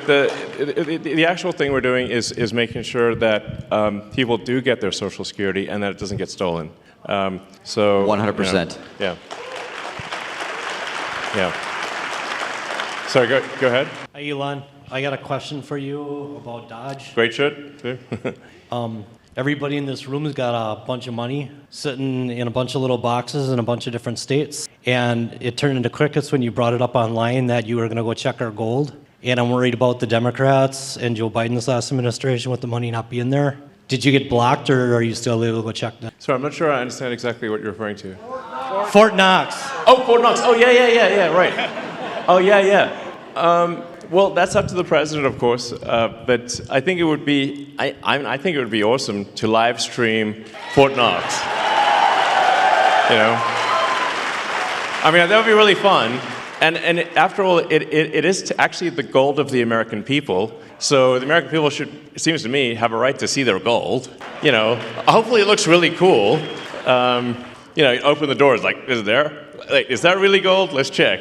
[SPEAKER 1] the actual thing we're doing is making sure that people do get their Social Security and that it doesn't get stolen.
[SPEAKER 9] 100%.
[SPEAKER 1] Yeah. Sorry, go ahead.
[SPEAKER 14] Hi, Elon. I got a question for you about DOGE.
[SPEAKER 1] Great shit.
[SPEAKER 14] Everybody in this room has got a bunch of money sitting in a bunch of little boxes in a bunch of different states. And it turned into crickets when you brought it up online that you were going to go check our gold. And I'm worried about the Democrats and Joe Biden's last administration with the money not being there. Did you get blocked, or are you still able to go check that?
[SPEAKER 1] Sorry, I'm not sure I understand exactly what you're referring to.
[SPEAKER 14] Fort Knox.
[SPEAKER 1] Oh, Fort Knox. Oh, yeah, right. Oh, yeah. Well, that's up to the president, of course. But I think it would be, I think it would be awesome to live stream Fort Knox. You know, I mean, that would be really fun. And after all, it is actually the gold of the American people. So the American people should, it seems to me, have a right to see their gold. You know, hopefully it looks really cool. You know, you open the doors, like, is it there? Like, is that really gold? Let's check.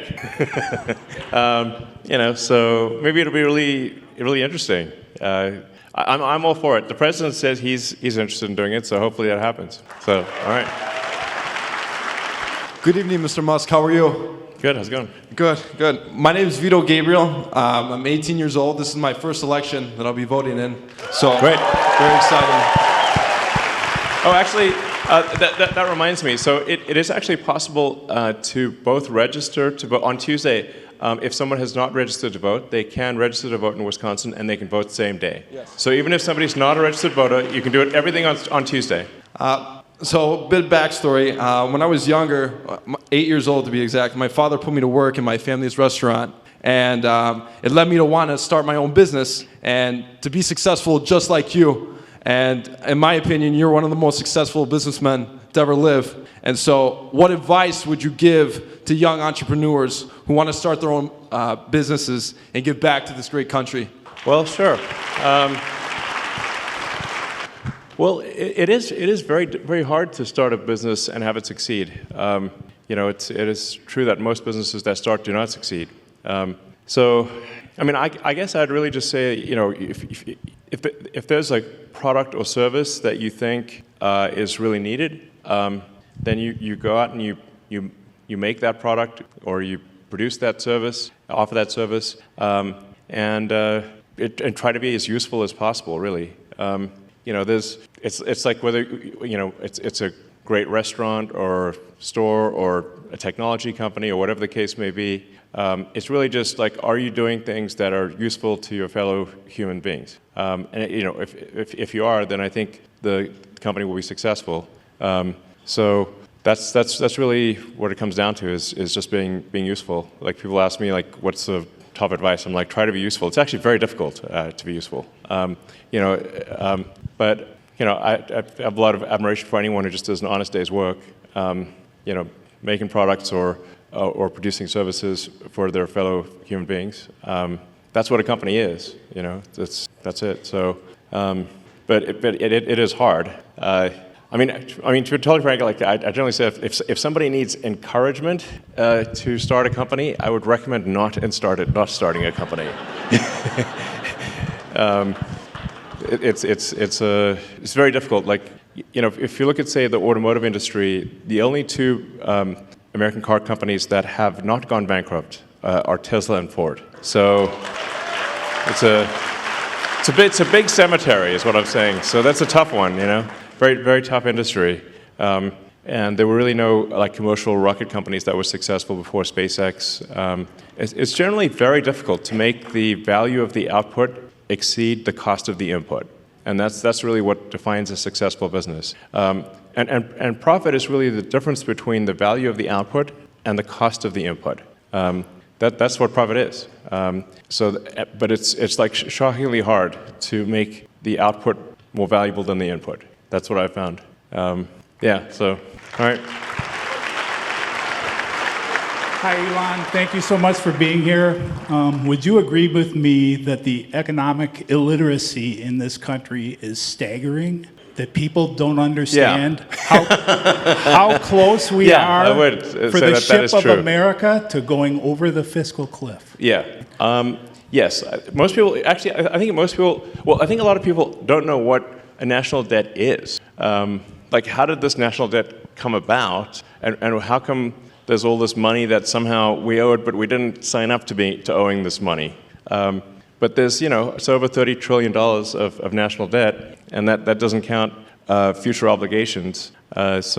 [SPEAKER 1] You know, so maybe it'll be really interesting. I'm all for it. The president says he's interested in doing it, so hopefully that happens. So, all right.
[SPEAKER 15] Good evening, Mr. Musk. How are you?
[SPEAKER 1] Good. How's it going?
[SPEAKER 15] Good. My name is Vito Gabriel. I'm 18 years old. This is my first election that I'll be voting in. So,
[SPEAKER 1] great.
[SPEAKER 15] Very exciting.
[SPEAKER 1] Oh, actually, that reminds me. So it is actually possible to both register to vote on Tuesday. If someone has not registered to vote, they can register to vote in Wisconsin, and they can vote the same day.
[SPEAKER 15] Yes.
[SPEAKER 1] So even if somebody's not a registered voter, you can do everything on Tuesday.
[SPEAKER 15] So, a bit of backstory. When I was younger, 8 years old to be exact, my father put me to work in my family's restaurant. And it led me to want to start my own business and to be successful just like you. And in my opinion, you're one of the most successful businessmen to ever live. And so, what advice would you give to young entrepreneurs who want to start their own businesses and give back to this great country?
[SPEAKER 1] Well, sure. Well, it is very hard to start a business and have it succeed. You know, it is true that most businesses that start do not succeed. So, I mean, I guess I'd really just say, you know, if there's a product or service that you think is really needed, then you go out and you make that product, or you produce that service, offer that service, and try to be as useful as possible, really. You know, it's like whether, you know, it's a great restaurant or store or a technology company or whatever the case may be. It's really just like, are you doing things that are useful to your fellow human beings? And you know, if you are, then I think the company will be successful. So that's really what it comes down to, is just being useful. Like, people ask me, like, what's the top advice? I'm like, try to be useful. It's actually very difficult to be useful. You know, but you know, I have a lot of admiration for anyone who just does an honest day's work. You know, making products or producing services for their fellow human beings. That's what a company is. You know, that's it. So, but it is hard. I mean, to be totally frank, like I generally say, if somebody needs encouragement to start a company, I would recommend not starting a company. It's very difficult. Like, you know, if you look at, say, the automotive industry, the only two American car companies that have not gone bankrupt are Tesla and Ford. So it's a big cemetery, is what I'm saying. So that's a tough one, you know. Very tough industry. And there were really no like commercial rocket companies that were successful before SpaceX. It's generally very difficult to make the value of the output exceed the cost of the input. And that's really what defines a successful business. And profit is really the difference between the value of the output and the cost of the input. That's what profit is. But it's like shockingly hard to make the output more valuable than the input. That's what I found. Yeah, so, all right.
[SPEAKER 16] Hi, Elon. Thank you so much for being here. Would you agree with me that the economic illiteracy in this country is staggering? That people don't understand how close we are for the ship of America to going over the fiscal cliff?
[SPEAKER 1] Yeah. Yes. Most people, actually, I think a lot of people don't know what a national debt is. Like, how did this national debt come about, and how come there's all this money that somehow we owed, but we didn't sign up to owing this money. But there's, it's over $30 trillion of national debt, and that doesn't count future obligations. That's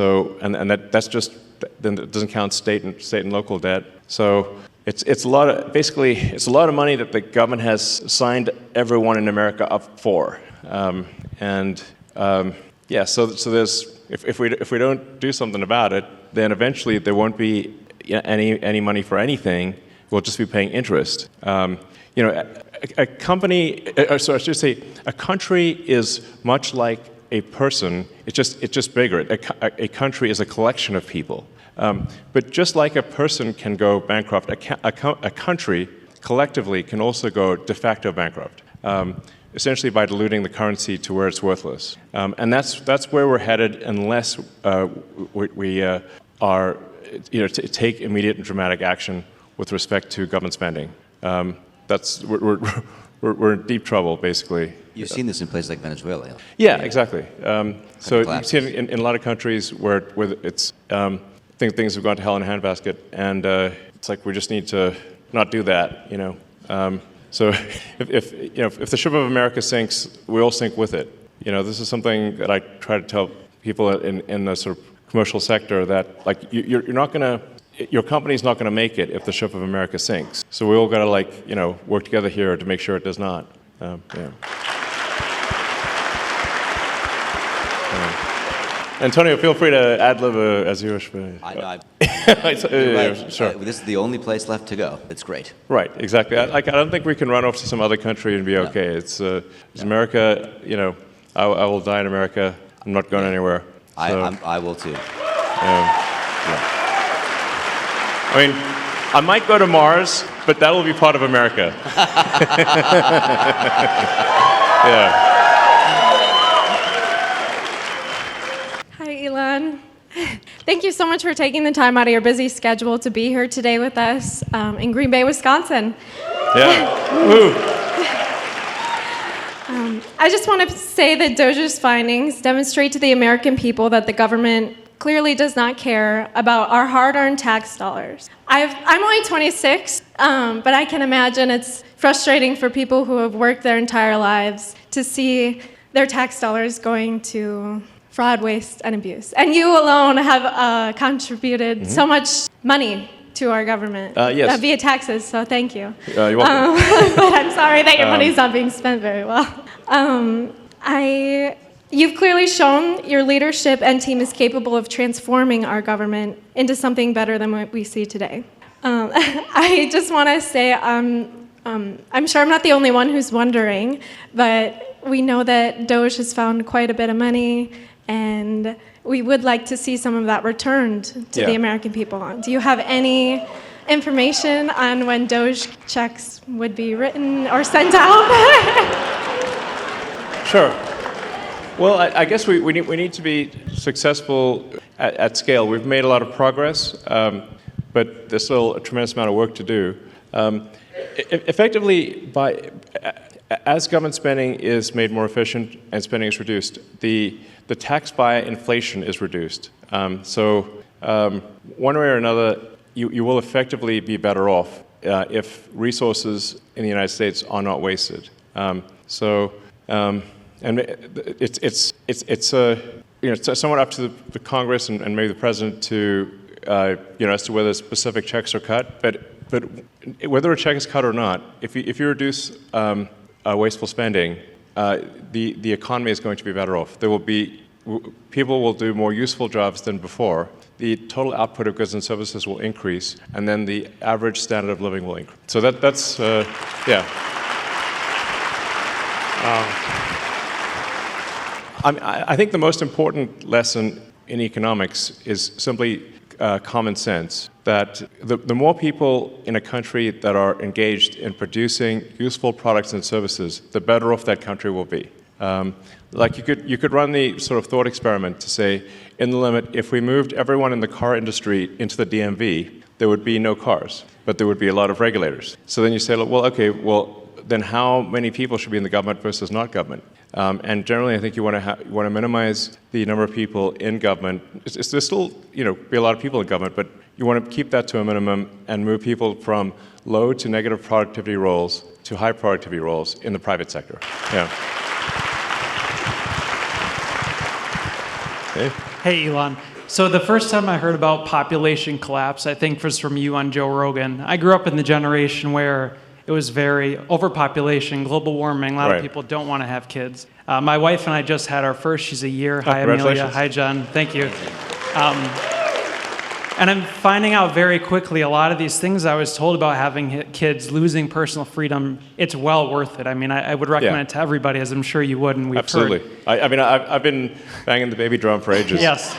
[SPEAKER 1] just, then it doesn't count state and local debt. So it's a lot of money that the government has signed everyone in America up for. So there's, if we don't do something about it, then eventually there won't be any money for anything. We'll just be paying interest. A country is much like a person. It's just bigger. A country is a collection of people. But just like a person can go bankrupt, a country collectively can also go de facto bankrupt. Essentially by diluting the currency to where it's worthless. And that's where we're headed unless we are, take immediate and dramatic action with respect to government spending. We're in deep trouble, basically.
[SPEAKER 9] You've seen this in places like Venezuela.
[SPEAKER 1] Yeah, exactly. So you've seen it in a lot of countries where it's things have gone to hell in a handbasket, and it's like we just need to not do that, So if the ship of America sinks, we all sink with it. This is something that I try to tell people in the sort of commercial sector, that like you're not gonna, your company's not gonna make it if the ship of America sinks. So we all gotta work together here to make sure it does not. Antonio, feel free to ad-lib as you wish.
[SPEAKER 9] Right.
[SPEAKER 1] Sure.
[SPEAKER 9] This is the only place left to go. It's great.
[SPEAKER 1] Right, exactly. I don't think we can run off to some other country and be okay. It's America. I will die in America. I'm not going anywhere.
[SPEAKER 9] I will too.
[SPEAKER 1] I mean, I might go to Mars, but that will be part of America. Yeah.
[SPEAKER 17] Hi, Elon. Thank you so much for taking the time out of your busy schedule to be here today with us in Green Bay, Wisconsin.
[SPEAKER 1] Yeah. Woo.
[SPEAKER 17] I just want to say that DOGE's findings demonstrate to the American people that the government clearly does not care about our hard-earned tax dollars. I'm only 26, but I can imagine it's frustrating for people who have worked their entire lives to see their tax dollars going to fraud, waste, and abuse. And you alone have contributed so much money to our government via taxes, so thank you.
[SPEAKER 1] You're welcome.
[SPEAKER 17] But I'm sorry that your money's not being spent very well. You've clearly shown your leadership and team is capable of transforming our government into something better than what we see today. I just want to say I'm sure I'm not the only one who's wondering, but we know that DOGE has found quite a bit of money, and we would like to see some of that returned to the American people. Do you have any information on when DOGE checks would be written or sent out?
[SPEAKER 1] Sure. Well, I guess we need to be successful at scale. We've made a lot of progress, but there's still a tremendous amount of work to do. Effectively, as government spending is made more efficient and spending is reduced, the tax by inflation is reduced. So one way or another, you will effectively be better off if resources in the United States are not wasted. And it's somewhat up to the Congress and maybe the president to as to whether specific checks are cut. But whether a check is cut or not, if you reduce wasteful spending, the economy is going to be better off. People will do more useful jobs than before. The total output of goods and services will increase, and then the average standard of living will increase. So that's yeah. I think the most important lesson in economics is simply common sense, that the more people in a country that are engaged in producing useful products and services, the better off that country will be. Like you could run the sort of thought experiment to say, in the limit, if we moved everyone in the car industry into the DMV, there would be no cars, but there would be a lot of regulators. So then you say, well, then how many people should be in the government versus not government? And generally, I think you want to minimize the number of people in government. There's still be a lot of people in government, but you want to keep that to a minimum and move people from low to negative productivity roles to high productivity roles in the private sector. Yeah. Hey.
[SPEAKER 18] Hey, Elon. So the first time I heard about population collapse, I think was from you on Joe Rogan. I grew up in the generation where it was very overpopulation, global warming. A lot of people don't want to have kids. My wife and I just had our first. She's a year. Hi, Amelia. Hi, John. Thank you. And I'm finding out very quickly a lot of these things I was told about having kids, losing personal freedom, it's well worth it. I mean, I would recommend it to everybody, as I'm sure you would, and we've
[SPEAKER 1] Absolutely.
[SPEAKER 18] heard.
[SPEAKER 1] I mean, I've been banging the baby drum for ages.
[SPEAKER 18] Yes.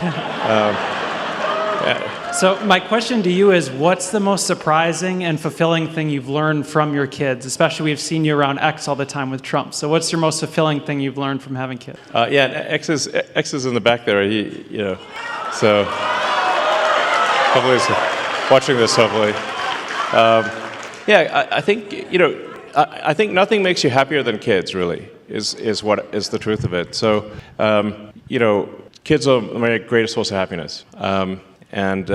[SPEAKER 18] So my question to you is, what's the most surprising and fulfilling thing you've learned from your kids? Especially we've seen you around X all the time with Trump. So what's your most fulfilling thing you've learned from having kids?
[SPEAKER 1] Yeah, X is in the back there. So hopefully he's watching this. Hopefully, I think I think nothing makes you happier than kids. Really, is what is the truth of it. So kids are my greatest source of happiness. And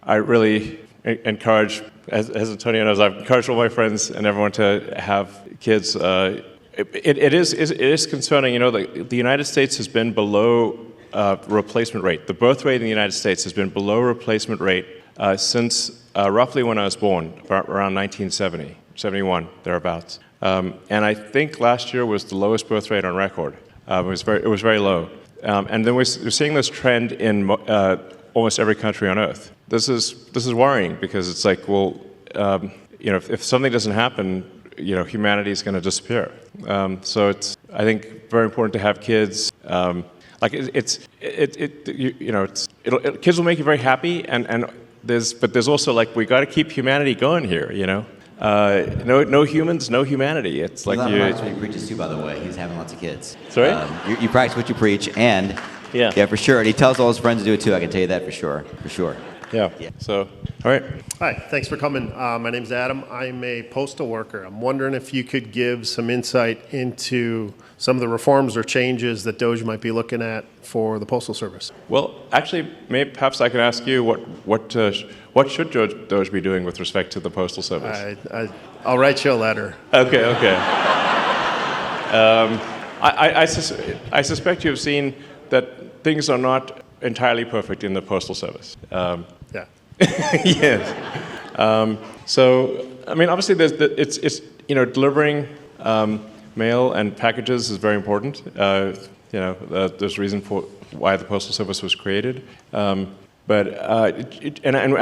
[SPEAKER 1] I really encourage, as Antonio knows, I've encouraged all my friends and everyone to have kids. It is concerning. The United States has been below replacement rate. The birth rate in the United States has been below replacement rate since roughly when I was born, around 1970, 71, thereabouts. And I think last year was the lowest birth rate on record. It was very low. And then we're seeing this trend in almost every country on Earth. This is worrying because it's like, well, if something doesn't happen, humanity is going to disappear. So it's, I think, very important to have kids. Kids will make you very happy, but there's also we got to keep humanity going here. No humans, no humanity. It's like
[SPEAKER 9] you practice what he preaches too, by the way. He's having lots of kids.
[SPEAKER 1] Sorry?
[SPEAKER 9] You practice what you preach, and yeah, for sure. And he tells all his friends to do it too. I can tell you that for sure.
[SPEAKER 1] Yeah. So, all right.
[SPEAKER 19] Hi, thanks for coming. My name's Adam. I'm a postal worker. I'm wondering if you could give some insight into some of the reforms or changes that DOGE might be looking at for the Postal Service.
[SPEAKER 1] Well, actually, perhaps I can ask you what should DOGE be doing with respect to the Postal Service?
[SPEAKER 19] I'll write you a letter.
[SPEAKER 1] Okay. I suspect you've seen that things are not entirely perfect in the Postal Service.
[SPEAKER 19] Yeah.
[SPEAKER 1] Yes. So, I mean, obviously, it's delivering mail and packages is very important. There's a reason for why the Postal Service was created. But I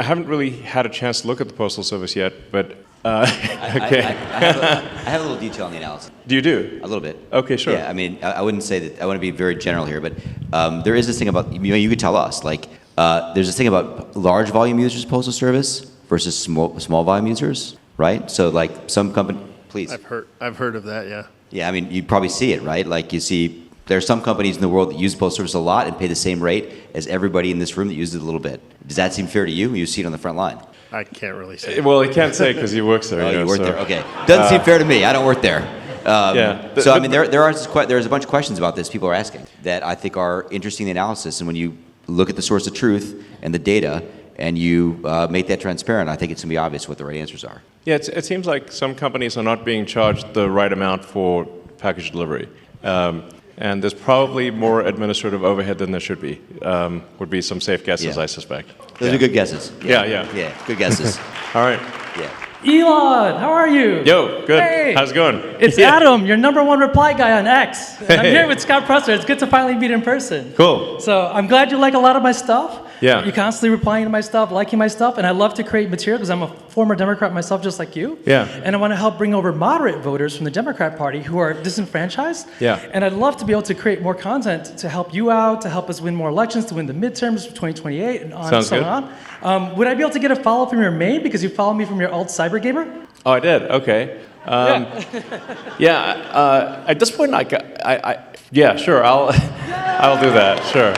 [SPEAKER 1] haven't really had a chance to look at the Postal Service yet. But okay.
[SPEAKER 9] I have a little detail on the analysis.
[SPEAKER 1] Do you do?
[SPEAKER 9] A little bit.
[SPEAKER 1] Okay, sure.
[SPEAKER 9] Yeah, I mean, I wouldn't say that. I want to be very general here, but there is this thing about you could tell us there's this thing about large volume users of Postal Service versus small volume users, right? So some company, please.
[SPEAKER 19] I've heard of that. Yeah.
[SPEAKER 9] Yeah, I mean, you probably see it, right? You see. There are some companies in the world that use Postal Service a lot and pay the same rate as everybody in this room that uses it a little bit. Does that seem fair to you? You see it on the front line.
[SPEAKER 19] I can't really say.
[SPEAKER 1] Well, he can't say because he works there.
[SPEAKER 9] Oh, you work there. Okay. Doesn't seem fair to me. I don't work there. So I mean, there's a bunch of questions about this people are asking that I think are interesting in the analysis. And when you look at the source of truth and the data and you make that transparent, I think it's going to be obvious what the right answers are.
[SPEAKER 1] Yeah, it seems like some companies are not being charged the right amount for package delivery. And there's probably more administrative overhead than there should be. Would be some safe guesses, I suspect.
[SPEAKER 9] Those are good guesses.
[SPEAKER 1] Yeah,
[SPEAKER 9] good guesses.
[SPEAKER 1] All right.
[SPEAKER 9] Yeah.
[SPEAKER 20] Elon, how are you?
[SPEAKER 1] Yo, good.
[SPEAKER 20] Hey.
[SPEAKER 1] How's it going?
[SPEAKER 20] It's Adam, your #1 reply guy on X. And I'm here with Scott Presser. It's good to finally meet in person.
[SPEAKER 1] Cool.
[SPEAKER 20] So I'm glad you like a lot of my stuff.
[SPEAKER 1] Yeah.
[SPEAKER 20] You're constantly replying to my stuff, liking my stuff, and I love to create material because I'm a former Democrat myself, just like you.
[SPEAKER 1] Yeah.
[SPEAKER 20] And I want to help bring over moderate voters from the Democrat Party who are disenfranchised.
[SPEAKER 1] Yeah.
[SPEAKER 20] And I'd love to be able to create more content to help you out, to help us win more elections, to win the midterms for 2028, and on
[SPEAKER 1] Sounds
[SPEAKER 20] and so
[SPEAKER 1] good.
[SPEAKER 20] on. Would I be able to get a follow from your main because you follow me from your alt cyber gamer?
[SPEAKER 1] Oh, I did. Okay. At this point, yeah, sure. I'll do that. Sure.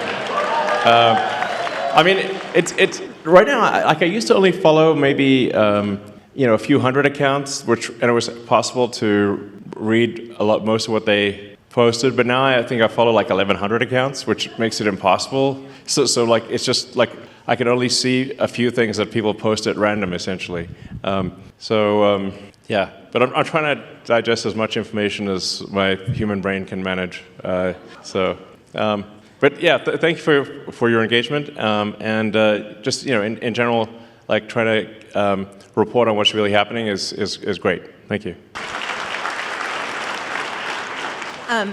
[SPEAKER 1] I mean, it's right now. I used to only follow maybe a few hundred accounts, and it was possible to read most of what they posted. But now I think I follow 1,100 accounts, which makes it impossible. So it's just I can only see a few things that people post at random, essentially. Yeah, but I'm trying to digest as much information as my human brain can manage. But yeah, thank you for your engagement, and just in general, like trying to report on what's really happening is great. Thank you.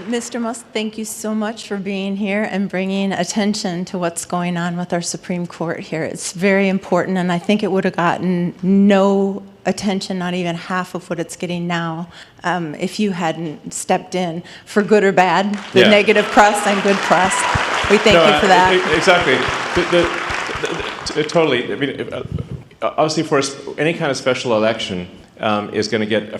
[SPEAKER 21] Mr. Musk, thank you so much for being here and bringing attention to what's going on with our Supreme Court here. It's very important, and I think it would have gotten no attention, not even half of what it's getting now, if you hadn't stepped in for good or bad, the negative press and good press. We thank you for that.
[SPEAKER 1] Exactly. Totally. I mean, obviously, for any kind of special election, is going to get a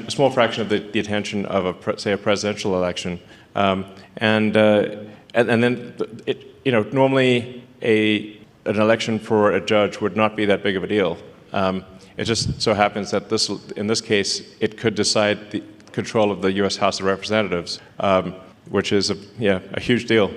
[SPEAKER 1] small fraction of the attention of say a presidential election, and then normally an election for a judge would not be that big of a deal. It just so happens that in this case it could decide the control of the U.S. House of Representatives, which is a huge deal.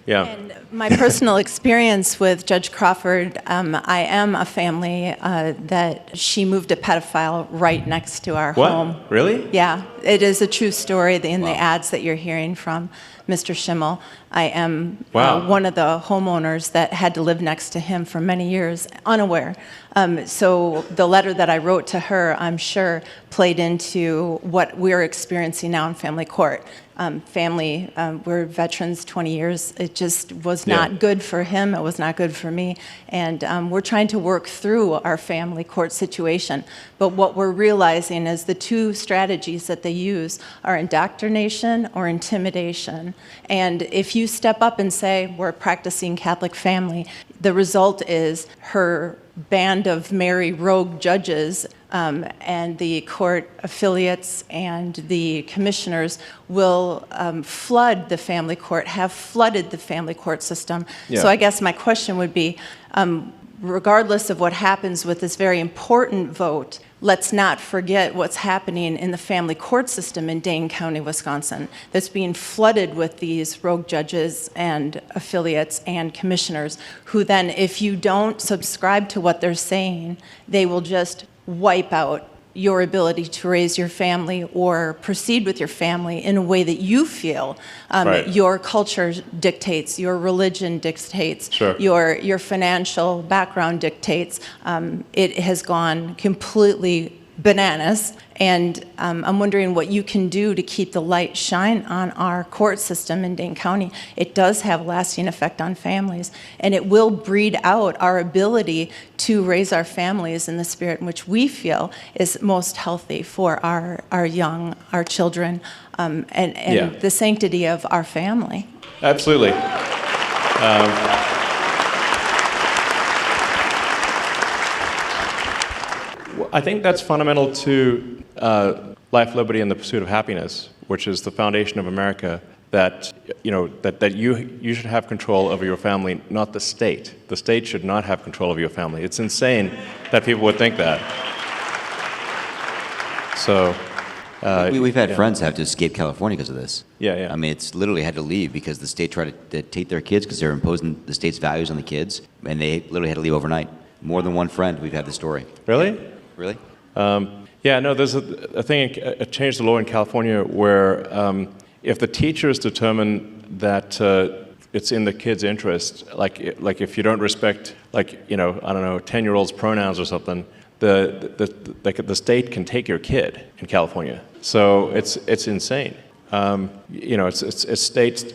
[SPEAKER 1] Yeah.
[SPEAKER 21] And my personal experience with Judge Crawford, I am a family that she moved a pedophile right next to our home.
[SPEAKER 1] What? Really?
[SPEAKER 21] Yeah, it is a true story in the ads that you're hearing from Mr. Schimmel. I am one of the homeowners that had to live next to him for many years, unaware. So the letter that I wrote to her, I'm sure, played into what we're experiencing now in family court. We're veterans 20 years. It just was not good for him. It was not good for me. And we're trying to work through our family court situation. But what we're realizing is the two strategies that they use are indoctrination or intimidation. And if you step up and say, we're a practicing Catholic family, the result is her band of merry rogue judges and the court affiliates and the commissioners will flood the family court, have flooded the family court system. So I guess my question would be, regardless of what happens with this very important vote, let's not forget what's happening in the family court system in Dane County, Wisconsin, that's being flooded with these rogue judges and affiliates and commissioners who then, if you don't subscribe to what they're saying, they will just wipe out your ability to raise your family or proceed with your family in a way that you feel your culture dictates, your religion dictates, your financial background dictates. It has gone completely bananas, and I'm wondering what you can do to keep the light shine on our court system in Dane County. It does have a lasting effect on families, and it will breed out our ability to raise our families in the spirit in which we feel is most healthy for our young, our children, and the sanctity of our family.
[SPEAKER 1] Absolutely. I think that's fundamental to life, liberty, and the pursuit of happiness, which is the foundation of America. That you should have control over your family, not the state. The state should not have control over your family. It's insane that people would think that. So
[SPEAKER 9] we've had friends have to escape California because of this.
[SPEAKER 1] Yeah.
[SPEAKER 9] I mean, it's literally had to leave because the state tried to take their kids because they're imposing the state's values on the kids, and they literally had to leave overnight. More than one friend, we've had the story.
[SPEAKER 1] Really?
[SPEAKER 9] Really?
[SPEAKER 1] There's a thing, a change the law in California where if the teachers determine that it's in the kid's interest, like if you don't respect, 10-year-old's pronouns or something, the state can take your kid in California. So it's insane. It's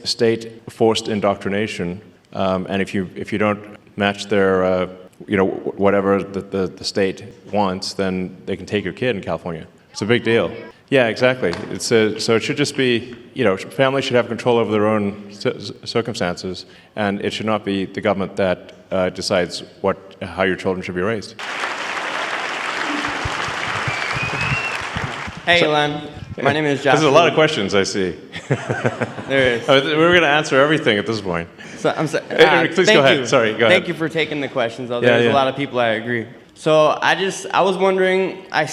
[SPEAKER 1] state forced indoctrination, and if you don't match their whatever the state wants, then they can take your kid in California. It's a big deal. Yeah, exactly. So it should just be, families should have control over their own circumstances, and it should not be the government that decides how your children should be raised.
[SPEAKER 22] Hey, Elon. My name is Josh.
[SPEAKER 1] There's a lot of questions, I see.
[SPEAKER 22] There is.
[SPEAKER 1] We're going to answer everything at this point.
[SPEAKER 22] So, I'm sorry.
[SPEAKER 1] Please go ahead. Sorry, go ahead.
[SPEAKER 22] Thank you for taking the questions, though. There's a lot of people I agree. So I was wondering, I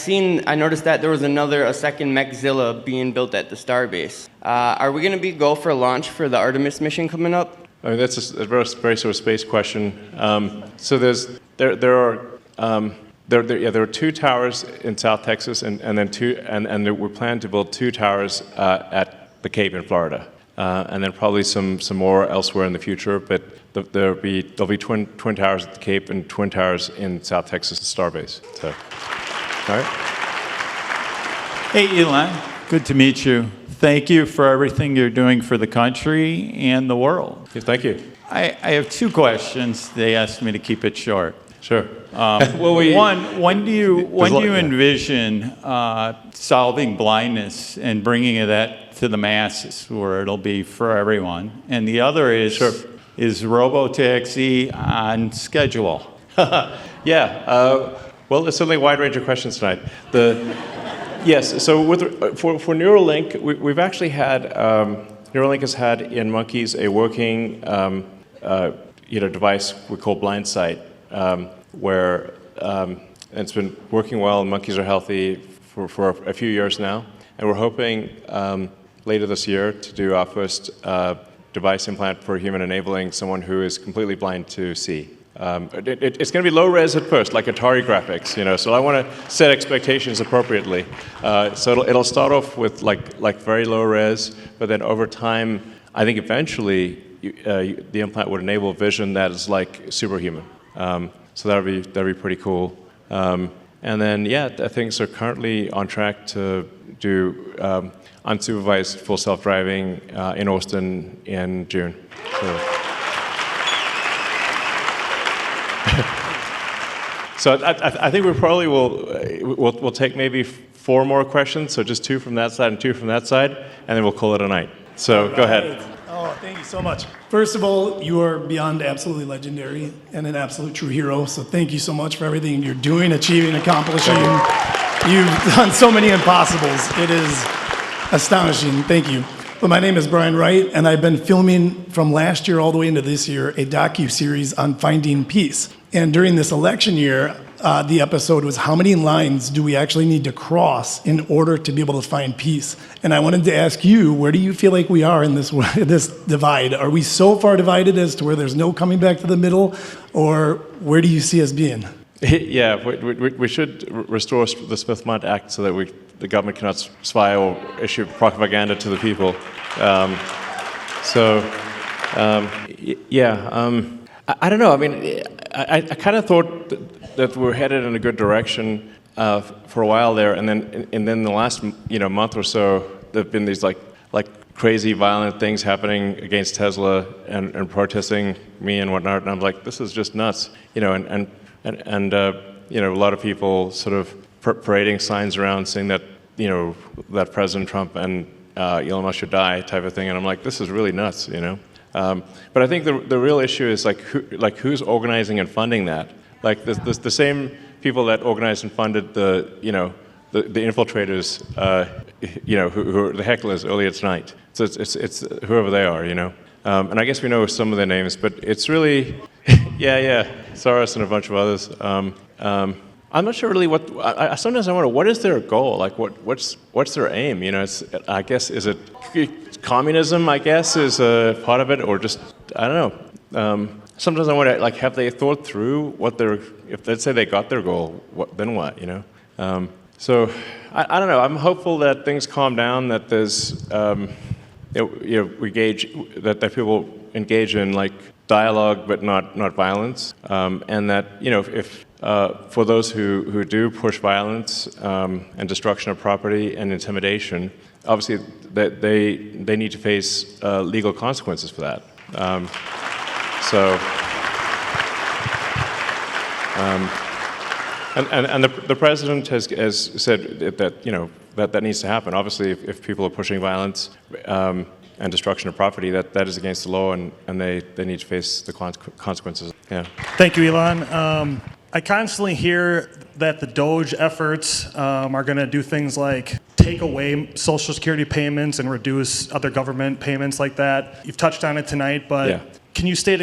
[SPEAKER 22] noticed that there was a second Mechzilla being built at the Starbase. Are we going to go for a launch for the Artemis mission coming up?
[SPEAKER 1] I mean, that's a very, very sort of space question. So there are 2 towers in South Texas, and then we're planning to build 2 towers at the Cape in Florida, and then probably some more elsewhere in the future. But there'll be twin towers at the Cape and twin towers in South Texas Starbase. So, all right.
[SPEAKER 2] Hey, Elon. Good to meet you. Thank you for everything you're doing for the country and the world.
[SPEAKER 1] Yeah, thank you.
[SPEAKER 2] I have 2 questions. They asked me to keep it short.
[SPEAKER 1] Sure.
[SPEAKER 2] When do you envision solving blindness and bringing that to the masses where it'll be for everyone? And the other is, is Robotaxi on schedule?
[SPEAKER 1] Yeah. Well, there's certainly a wide range of questions tonight. Yes. So for Neuralink, we've actually had Neuralink has had in monkeys a working device we call BlindSight. Where it's been working well, and monkeys are healthy for a few years now. And we're hoping later this year to do our first device implant for human enabling someone who is completely blind to see. It's going to be low res at first, like Atari graphics, so I want to set expectations appropriately. So it'll start off with like very low res, but then over time, I think eventually the implant would enable vision that is like superhuman. So that'd be pretty cool. And then, things are currently on track to do unsupervised full self-driving in Austin in June. So I think we probably we'll take maybe 4 more questions. So just 2 from that side and 2 from that side, and then we'll call it a night. So go ahead.
[SPEAKER 3] Oh, thank you so much. First of all, you are beyond absolutely legendary and an absolute true hero. So thank you so much for everything you're doing, achieving, accomplishing. You've done so many impossibles. It is astonishing. Thank you. But my name is Brian Wright, and I've been filming from last year all the way into this year a docu-series on finding peace. And during this election year, the episode was how many lines do we actually need to cross in order to be able to find peace? And I wanted to ask you, where do you feel like we are in this divide? Are we so far divided as to where there's no coming back to the middle, or where do you see us being?
[SPEAKER 1] Yeah, we should restore the Smith-Mundt Act so that the government cannot spy or issue propaganda to the people. I don't know. I mean, I kind of thought that we're headed in a good direction for a while there, and then the last month or so, there've been these like crazy violent things happening against Tesla and protesting me and whatnot, and I'm like, this is just nuts, and a lot of people sort of parading signs around saying that that President Trump and Elon Musk should die type of thing, and I'm like, this is really nuts, But I think the real issue is who's organizing and funding that. Like the same people that organized and funded the infiltrators, who are the hecklers earlier tonight. So it's whoever they are, And I guess we know some of their names, but it's really, Soros and a bunch of others. I'm not sure really sometimes I wonder, what is their goal? Like what's their aim? I guess, is it communism, I guess, is a part of it, or just, I don't know. Sometimes I wonder, have they thought through if let's say they got their goal, then what, So, I don't know. I'm hopeful that things calm down, that there's, that people engage in dialogue but not violence, and that if for those who do push violence and destruction of property and intimidation, obviously that they need to face legal consequences for that. And the president has said that needs to happen. Obviously, if people are pushing violence and destruction of property, that is against the law, and they need to face the consequences. Yeah.
[SPEAKER 23] Thank you, Elon. I constantly hear that the DOGE efforts are going to do things like take away Social Security payments and reduce other government payments like that. You've touched on it tonight, but can you state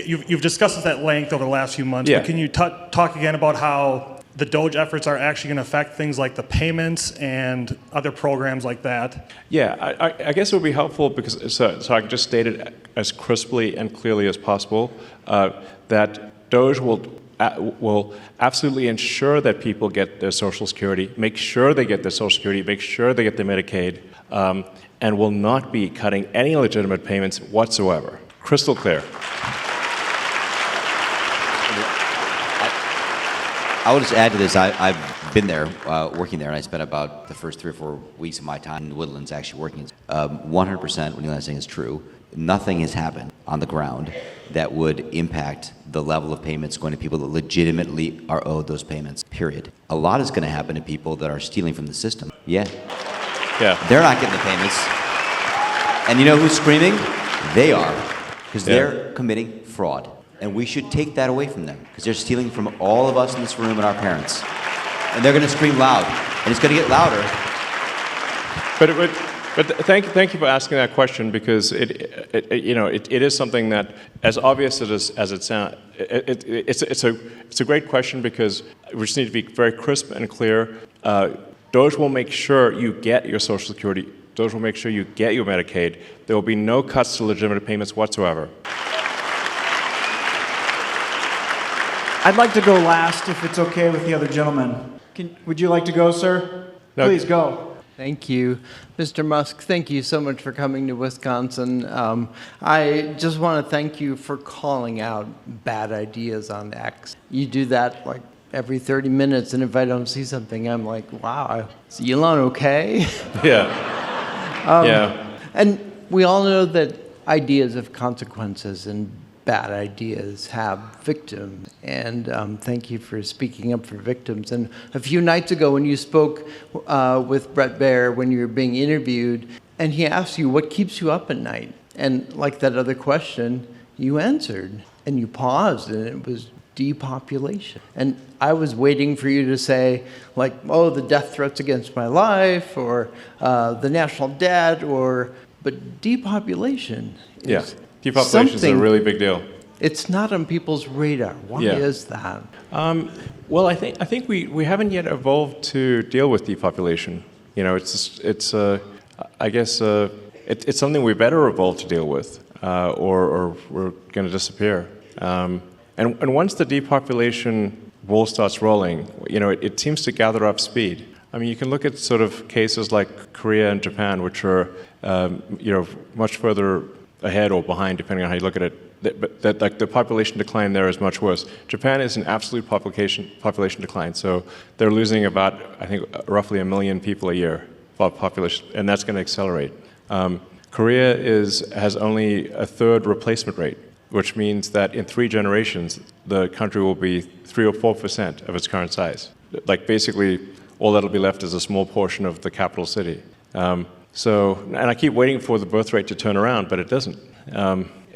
[SPEAKER 23] you've discussed this at length over the last few months, but can you talk again about how the DOGE efforts are actually going to affect things like the payments and other programs like that.
[SPEAKER 1] Yeah, I guess it would be helpful because so I can just state it as crisply and clearly as possible that DOGE will absolutely ensure that people get their Social Security, make sure they get their Social Security, make sure they get their Medicaid, and will not be cutting any legitimate payments whatsoever. Crystal clear.
[SPEAKER 9] I will just add to this. I've been there, working there, and I spent about the first 3 or 4 weeks of my time in the Woodlands actually working. 100% what Elon's saying is true. Nothing has happened on the ground that would impact the level of payments going to people that legitimately are owed those payments, period. A lot is going to happen to people that are stealing from the system. Yeah. They're not getting the payments. And you know who's screaming? They are. Because they're committing fraud. And we should take that away from them, because they're stealing from all of us in this room and our parents. And they're going to scream loud, and it's going to get louder.
[SPEAKER 1] But thank you for asking that question, because it is something that, as obvious as it sounds, it's a great question, because we just need to be very crisp and clear. DOGE will make sure you get your Social Security. DOGE will make sure you get your Medicaid. There will be no cuts to legitimate payments whatsoever.
[SPEAKER 4] I'd like to go last, if it's okay with the other gentleman. Would you like to go, sir?
[SPEAKER 5] No.
[SPEAKER 4] Please go.
[SPEAKER 5] Thank you. Mr. Musk, thank you so much for coming to Wisconsin. I just want to thank you for calling out bad ideas on X. You do that like every 30 minutes, and if I don't see something, I'm like, wow, is Elon okay?
[SPEAKER 1] Yeah.
[SPEAKER 5] And we all know that ideas have consequences, and bad ideas have victims, and thank you for speaking up for victims. And a few nights ago when you spoke with Brett Baer, when you were being interviewed, and he asked you, what keeps you up at night? And like that other question, you answered, and you paused, and it was depopulation. And I was waiting for you to say, like, oh, the death threats against my life, or the national debt, but depopulation is
[SPEAKER 1] depopulation is a really big deal.
[SPEAKER 5] It's not on people's radar. Why is that?
[SPEAKER 1] Well, I think we haven't yet evolved to deal with depopulation. You know, it's something we better evolve to deal with, or we're going to disappear. And once the depopulation ball starts rolling, you know, it seems to gather up speed. I mean, you can look at sort of cases like Korea and Japan, which are much further ahead or behind, depending on how you look at it. But like the population decline there is much worse. Japan is an absolute population decline, so they're losing about, I think, roughly 1 million people a year population, and that's going to accelerate. Korea has only a third replacement rate, which means that in 3 generations, the country will be 3 or 4% of its current size. Like basically, all that'll be left is a small portion of the capital city. And I keep waiting for the birth rate to turn around, but it doesn't.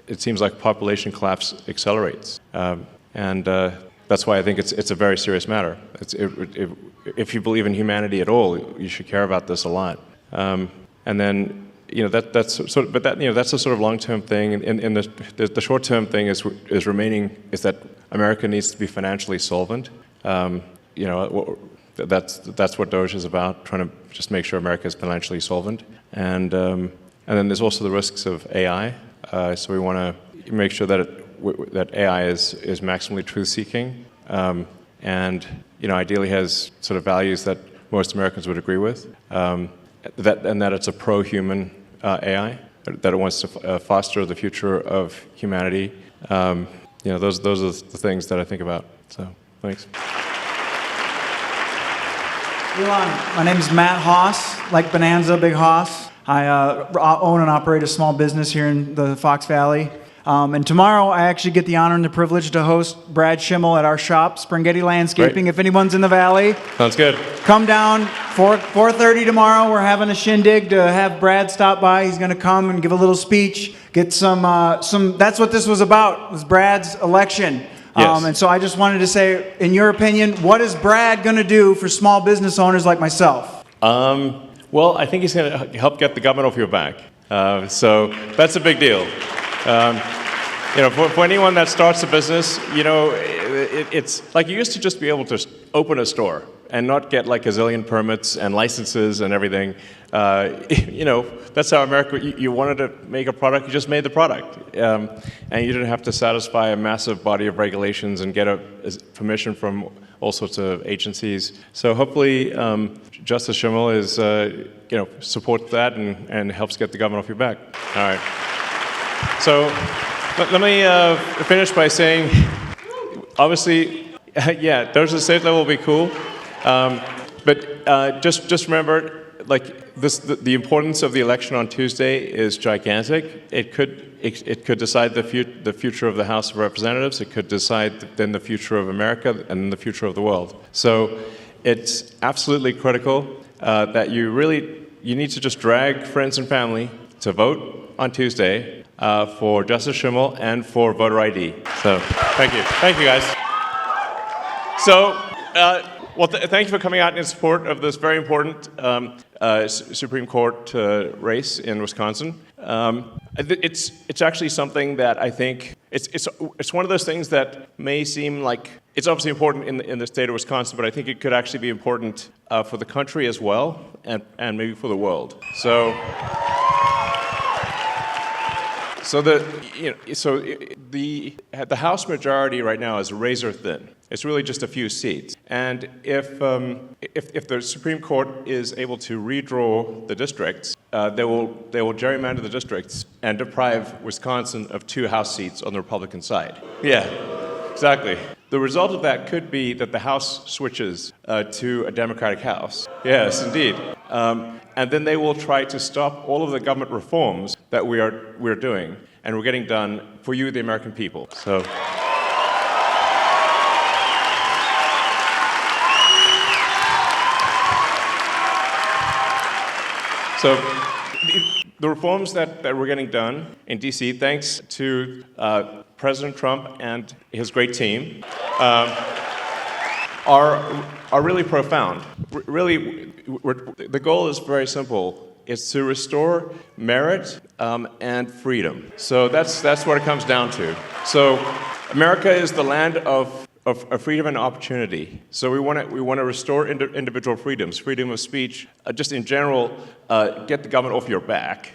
[SPEAKER 1] It seems like population collapse accelerates, and that's why I think it's a very serious matter. If you believe in humanity at all, you should care about this a lot. And then that's sort of, but that's a sort of long-term thing. In the short-term thing is that America needs to be financially solvent. That's what DOGE is about, trying to just make sure America is financially solvent. And then there's also the risks of AI. So we want to make sure that AI is maximally truth-seeking, and ideally has sort of values that most Americans would agree with. That it's a pro-human AI, that it wants to foster the future of humanity. Those are the things that I think about. So thanks.
[SPEAKER 4] Elon, my name is Matt Haas, like Bonanza, Big Haas. I own and operate a small business here in the Fox Valley. And tomorrow I actually get the honor and the privilege to host Brad Schimmel at our shop, Springhetti Landscaping. Great. If anyone's in the valley,
[SPEAKER 1] sounds good.
[SPEAKER 4] Come down 4:30 tomorrow. We're having a shindig to have Brad stop by. He's going to come and give a little speech, get some. That's what this was about. Was Brad's election.
[SPEAKER 1] Yes.
[SPEAKER 4] And so I just wanted to say, in your opinion, what is Brad going to do for small business owners like myself?
[SPEAKER 1] Well, I think he's going to help get the government off your back. So that's a big deal. for anyone that starts a business, it's like you used to just be able to open a store and not get like a zillion permits and licenses and everything. That's how America, you wanted to make a product, you just made the product. And you didn't have to satisfy a massive body of regulations and get permission from all sorts of agencies. So hopefully Justice Schimmel is, supports that and helps get the government off your back. All right. So let me finish by saying, obviously, yeah, DOGE at the state level will be cool. But just remember, the importance of the election on Tuesday is gigantic. It could decide the future of the House of Representatives. It could decide then the future of America and the future of the world. So it's absolutely critical that you need to just drag friends and family to vote on Tuesday for Justice Schimmel and for voter ID. So thank you guys. So. Thank you for coming out in support of this very important Supreme Court race in Wisconsin. It's actually something that I think it's one of those things that may seem like it's obviously important in the state of Wisconsin, but I think it could actually be important for the country as well, and maybe for the world. So the House majority right now is razor thin. It's really just a few seats. And if the Supreme Court is able to redraw the districts, they will gerrymander the districts and deprive Wisconsin of 2 House seats on the Republican side. Yeah, exactly. The result of that could be that the House switches to a Democratic House. Yes, indeed. And then they will try to stop all of the government reforms that we're doing, and we're getting done for you, the American people. So. So the reforms that we're getting done in D.C., thanks to President Trump and his great team, are really profound. Really, the goal is very simple. It's to restore merit and freedom. So that's what it comes down to. So America is the land of freedom and opportunity. So we want to restore individual freedoms, freedom of speech, just in general, get the government off your back.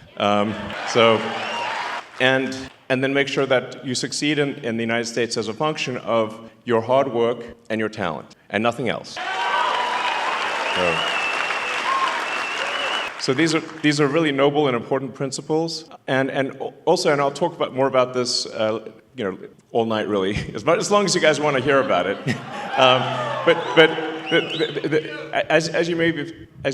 [SPEAKER 1] And then make sure that you succeed in the United States as a function of your hard work and your talent, and nothing else. So these are really noble and important principles, and I'll talk more about this, all night really, as long as you guys want to hear about it. As you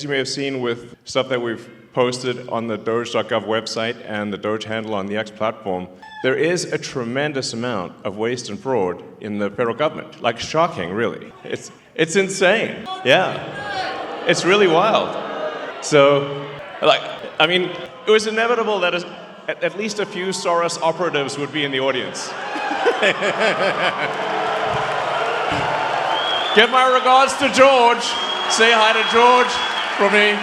[SPEAKER 1] may have seen with stuff that we've posted on the Doge.gov website and the Doge handle on the X platform, there is a tremendous amount of waste and fraud in the federal government. Like shocking, really. It's insane. Yeah, it's really wild. So, it was inevitable that at least a few Soros operatives would be in the audience. Give my regards to George. Say hi to George from me.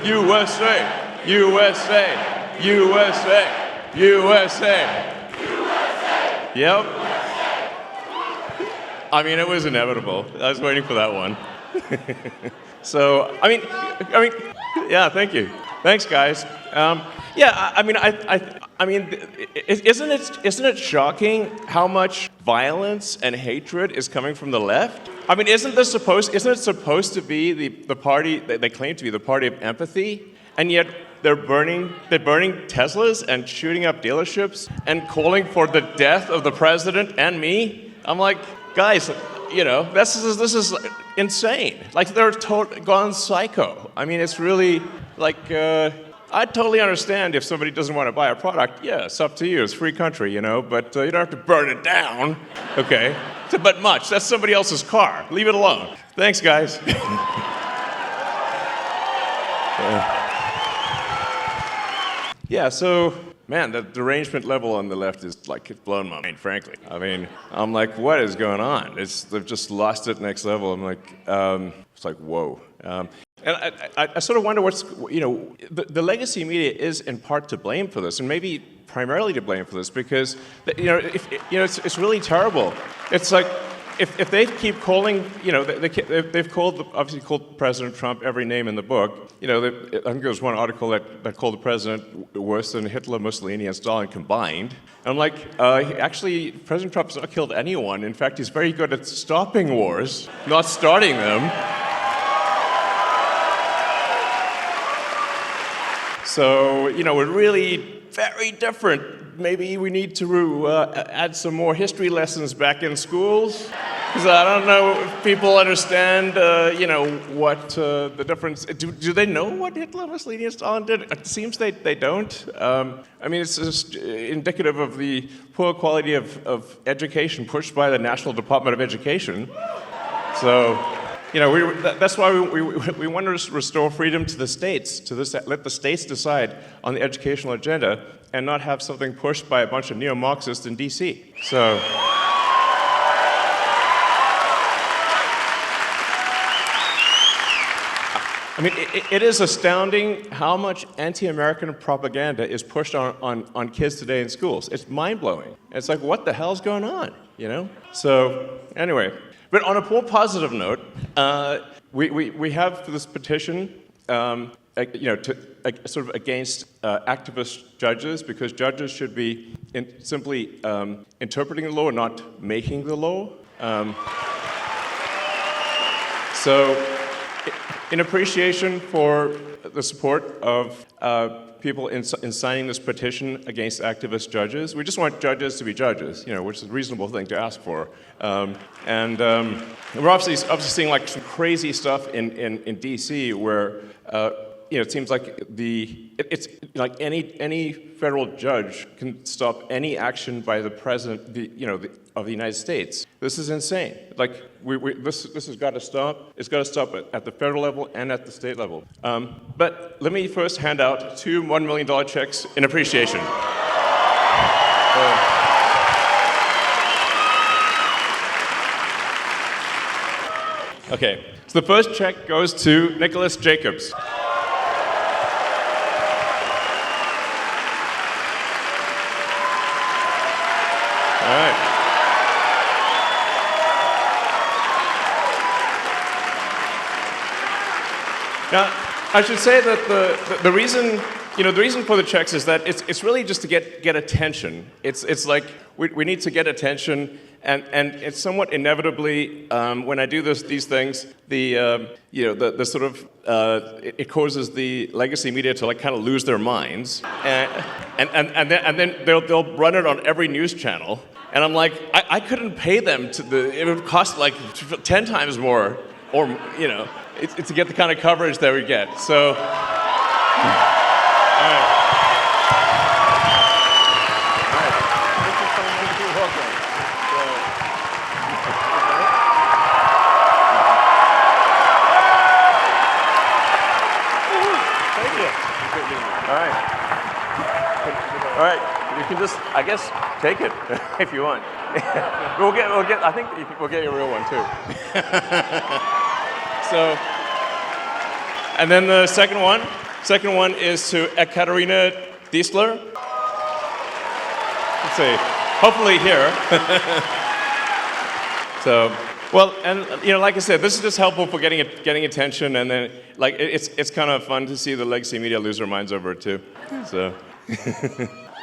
[SPEAKER 1] USA, USA, USA, USA. Yep. It was inevitable. I was waiting for that one. So, yeah, thank you. Thanks, guys. Isn't it shocking how much violence and hatred is coming from the left? Isn't it supposed to be the party that they claim to be the party of empathy, and yet they're burning Teslas and shooting up dealerships and calling for the death of the president and me? I'm like, guys, this is insane. They're gone psycho. It's really I totally understand if somebody doesn't want to buy a product. Yeah, it's up to you. It's a free country, but you don't have to burn it down. Okay? But much. That's somebody else's car. Leave it alone. Thanks, guys. Yeah, so, man, the derangement level on the left is it's blown my mind, frankly. I'm like, what is going on? They've just lost it next level. I'm like, it's like, whoa. And I sort of wonder what's, the legacy media is in part to blame for this, and maybe primarily to blame for this, because, it's really terrible. It's like, if they keep calling, they've obviously called President Trump every name in the book. I think there was one article that called the president worse than Hitler, Mussolini, and Stalin combined. And I'm like, actually, President Trump has not killed anyone. In fact, he's very good at stopping wars, not starting them. So, we're really very different. Maybe we need to add some more history lessons back in schools. Because I don't know if people understand, what the difference. Do they know what Hitler, Mussolini, and Stalin did? It seems they don't. It's just indicative of the poor quality of education pushed by the National Department of Education. So, that's why we want to restore freedom to the states, let the states decide on the educational agenda and not have something pushed by a bunch of neo-Marxists in D.C. So. It is astounding how much anti-American propaganda is pushed on kids today in schools. It's mind-blowing. It's like, what the hell's going on, So, anyway. But on a more positive note, we have this petition, sort of against activist judges, because judges should be simply interpreting the law, not making the law. In appreciation for the support of people in signing this petition against activist judges, we just want judges to be judges, which is a reasonable thing to ask for. We're obviously seeing like some crazy stuff in D.C. where it seems like it's like any federal judge can stop any action by the president, of the United States. This is insane. Like this has got to stop. It's got to stop at the federal level and at the state level. But let me first hand out 2 $1 million checks in appreciation. Okay, so the first check goes to Nicholas Jacobs. All right. Now, I should say that the reason, the reason for the checks is that it's really just to get attention. It's like we need to get attention, and it's somewhat inevitably when I do these things, the sort of it causes the legacy media to like kind of lose their minds, and then they'll run it on every news channel. And I'm like, I couldn't pay them it would cost like 10 times more, or, to get the kind of coverage that we get. So, all right. You're welcome. Thank you. All right. All right. You can just, I guess, take it if you want. We'll get. I think we'll get you a real one too. So, and then the second one is to Ekaterina Diesler. Let's see. Hopefully here. So, well, and like I said, this is just helpful for getting attention, and then like it's kind of fun to see the legacy media lose their minds over it too. So.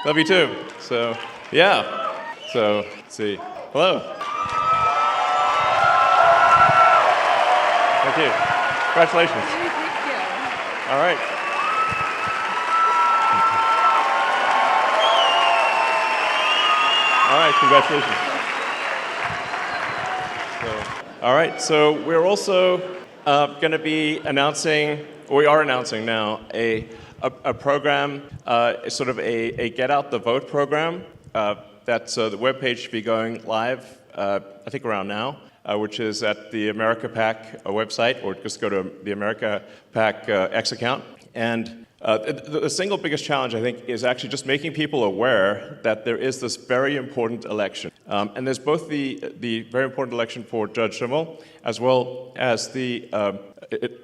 [SPEAKER 1] Love you too. So, yeah. So, let's see. Hello. Thank you. Congratulations.
[SPEAKER 6] Thank you.
[SPEAKER 1] All right. All right, congratulations. All right, so we're also going to be announcing, or we are announcing now, a program, sort of a Get Out the Vote program. That's the webpage should be going live, I think around now, which is at the America PAC website, or just go to the America PAC X account. And The single biggest challenge, I think, is actually just making people aware that there is this very important election. And there's both the very important election for Judge Schimmel, as well as the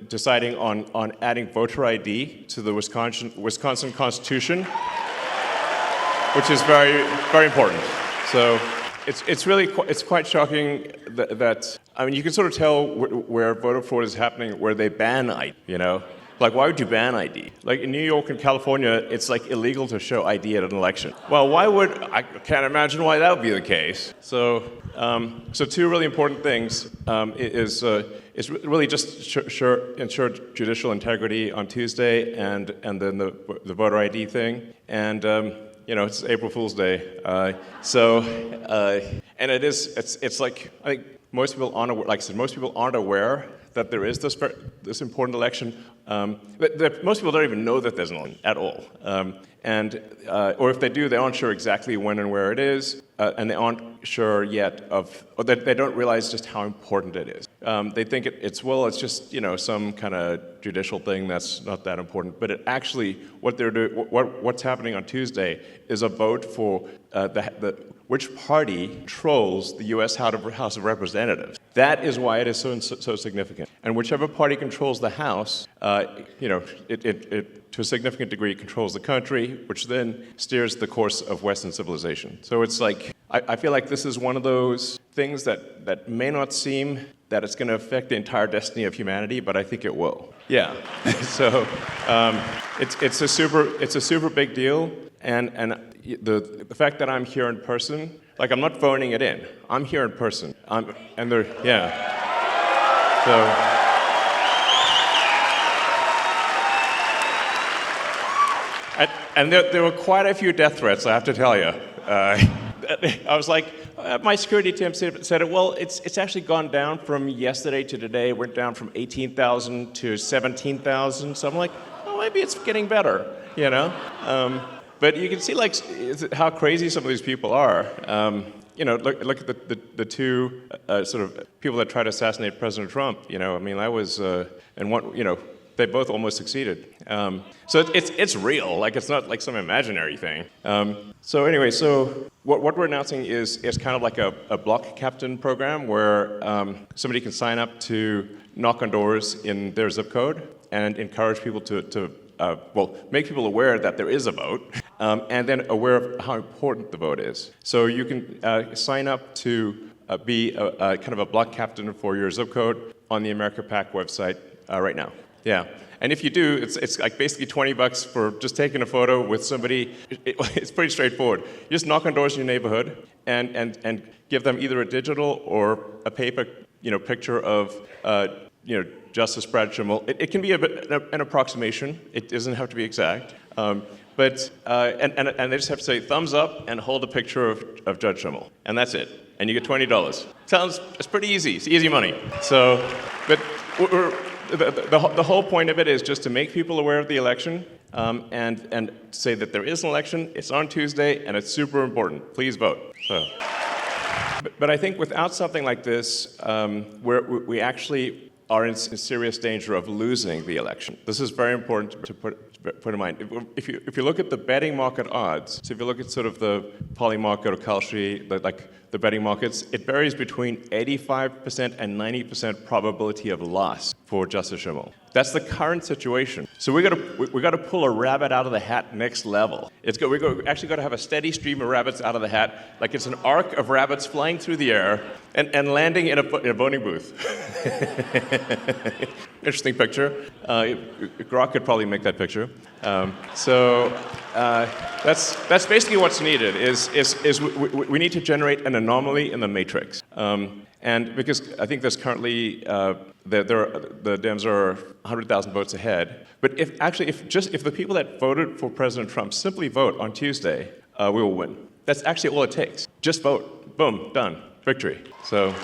[SPEAKER 1] deciding on adding voter ID to the Wisconsin Constitution, which is very, very important. So it's quite shocking that I mean, you can sort of tell where voter fraud is happening, where they ban ID, you know? Like, why would you ban ID? Like, in New York and California, it's, like, illegal to show ID at an election. Well, I can't imagine why that would be the case. So two really important things is really just ensure judicial integrity on Tuesday, and then the voter ID thing. And, you know, it's April Fool's Day. And it's like, I think most people aren't aware, like I said, most people aren't aware that there is this important election. Most people don't even know that there's an election at all. Or if they do, they aren't sure exactly when and where it is, and they aren't sure yet or they don't realize just how important it is. They think it's just, you know, some kind of judicial thing that's not that important. But it actually, what's happening on Tuesday is a vote for which party controls the U.S. House of Representatives. That is why it is so significant. And whichever party controls the House, you know, it to a significant degree controls the country, which then steers the course of Western civilization. So it's like, I feel like this is one of those things that may not seem that it's going to affect the entire destiny of humanity, but I think it will. Yeah. So it's a super big deal, and the fact that I'm here in person, like, I'm not phoning it in. I'm here in person. And there were quite a few death threats, I have to tell you. I was like, my security team said, well, it's actually gone down from yesterday to today. It went down from 18,000 to 17,000. So I'm like, oh, maybe it's getting better, you know? But you can see, like, how crazy some of these people are. You know, look at the two sort of people that tried to assassinate President Trump. You know, I mean, and one, you know, they both almost succeeded. So it's real. Like, it's not like some imaginary thing. So anyway, so what we're announcing is kind of like a block captain program where somebody can sign up to knock on doors in their zip code and encourage people to make people aware that there is a vote, and then aware of how important the vote is. So you can sign up to be kind of a block captain for your zip code on the America PAC website right now. Yeah, and if you do, it's like basically $20 for just taking a photo with somebody. It's pretty straightforward. You just knock on doors in your neighborhood and give them either a digital or a paper, you know, picture of you know, Justice Brad Schimmel. It can be an approximation. It doesn't have to be exact. But they just have to say thumbs up and hold a picture of Judge Schimmel, and that's it. And you get $20. It's pretty easy. It's easy money. So, but the whole point of it is just to make people aware of the election, and say that there is an election. It's on Tuesday, and it's super important. Please vote. So, but I think without something like this, we actually are in serious danger of losing the election. This is very important to put in mind. If you look at the betting market odds, so if you look at sort of the Poly market or Kalshi, like the betting markets, it varies between 85% and 90% probability of loss for Justice Schimmel. That's the current situation. So we got to pull a rabbit out of the hat next level. We actually got to have a steady stream of rabbits out of the hat, like it's an arc of rabbits flying through the air and landing in a voting booth. Interesting picture. Grok could probably make that picture. That's basically what's needed. Is we need to generate an anomaly in the matrix. And because I think there's currently the Dems are 100,000 votes ahead. But if the people that voted for President Trump simply vote on Tuesday, we will win. That's actually all it takes. Just vote. Boom. Done. Victory. So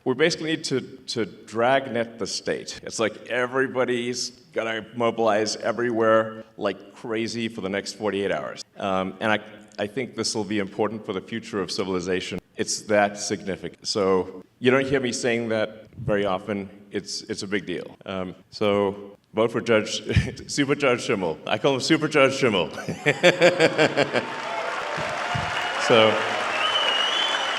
[SPEAKER 1] we basically need to dragnet the state. It's like everybody's gonna mobilize everywhere like crazy for the next 48 hours. And I think this will be important for the future of civilization. it's that significant. So you don't hear me saying that very often. It's a big deal. So vote for Super Judge Schimmel. I call him Super Judge Schimmel. So.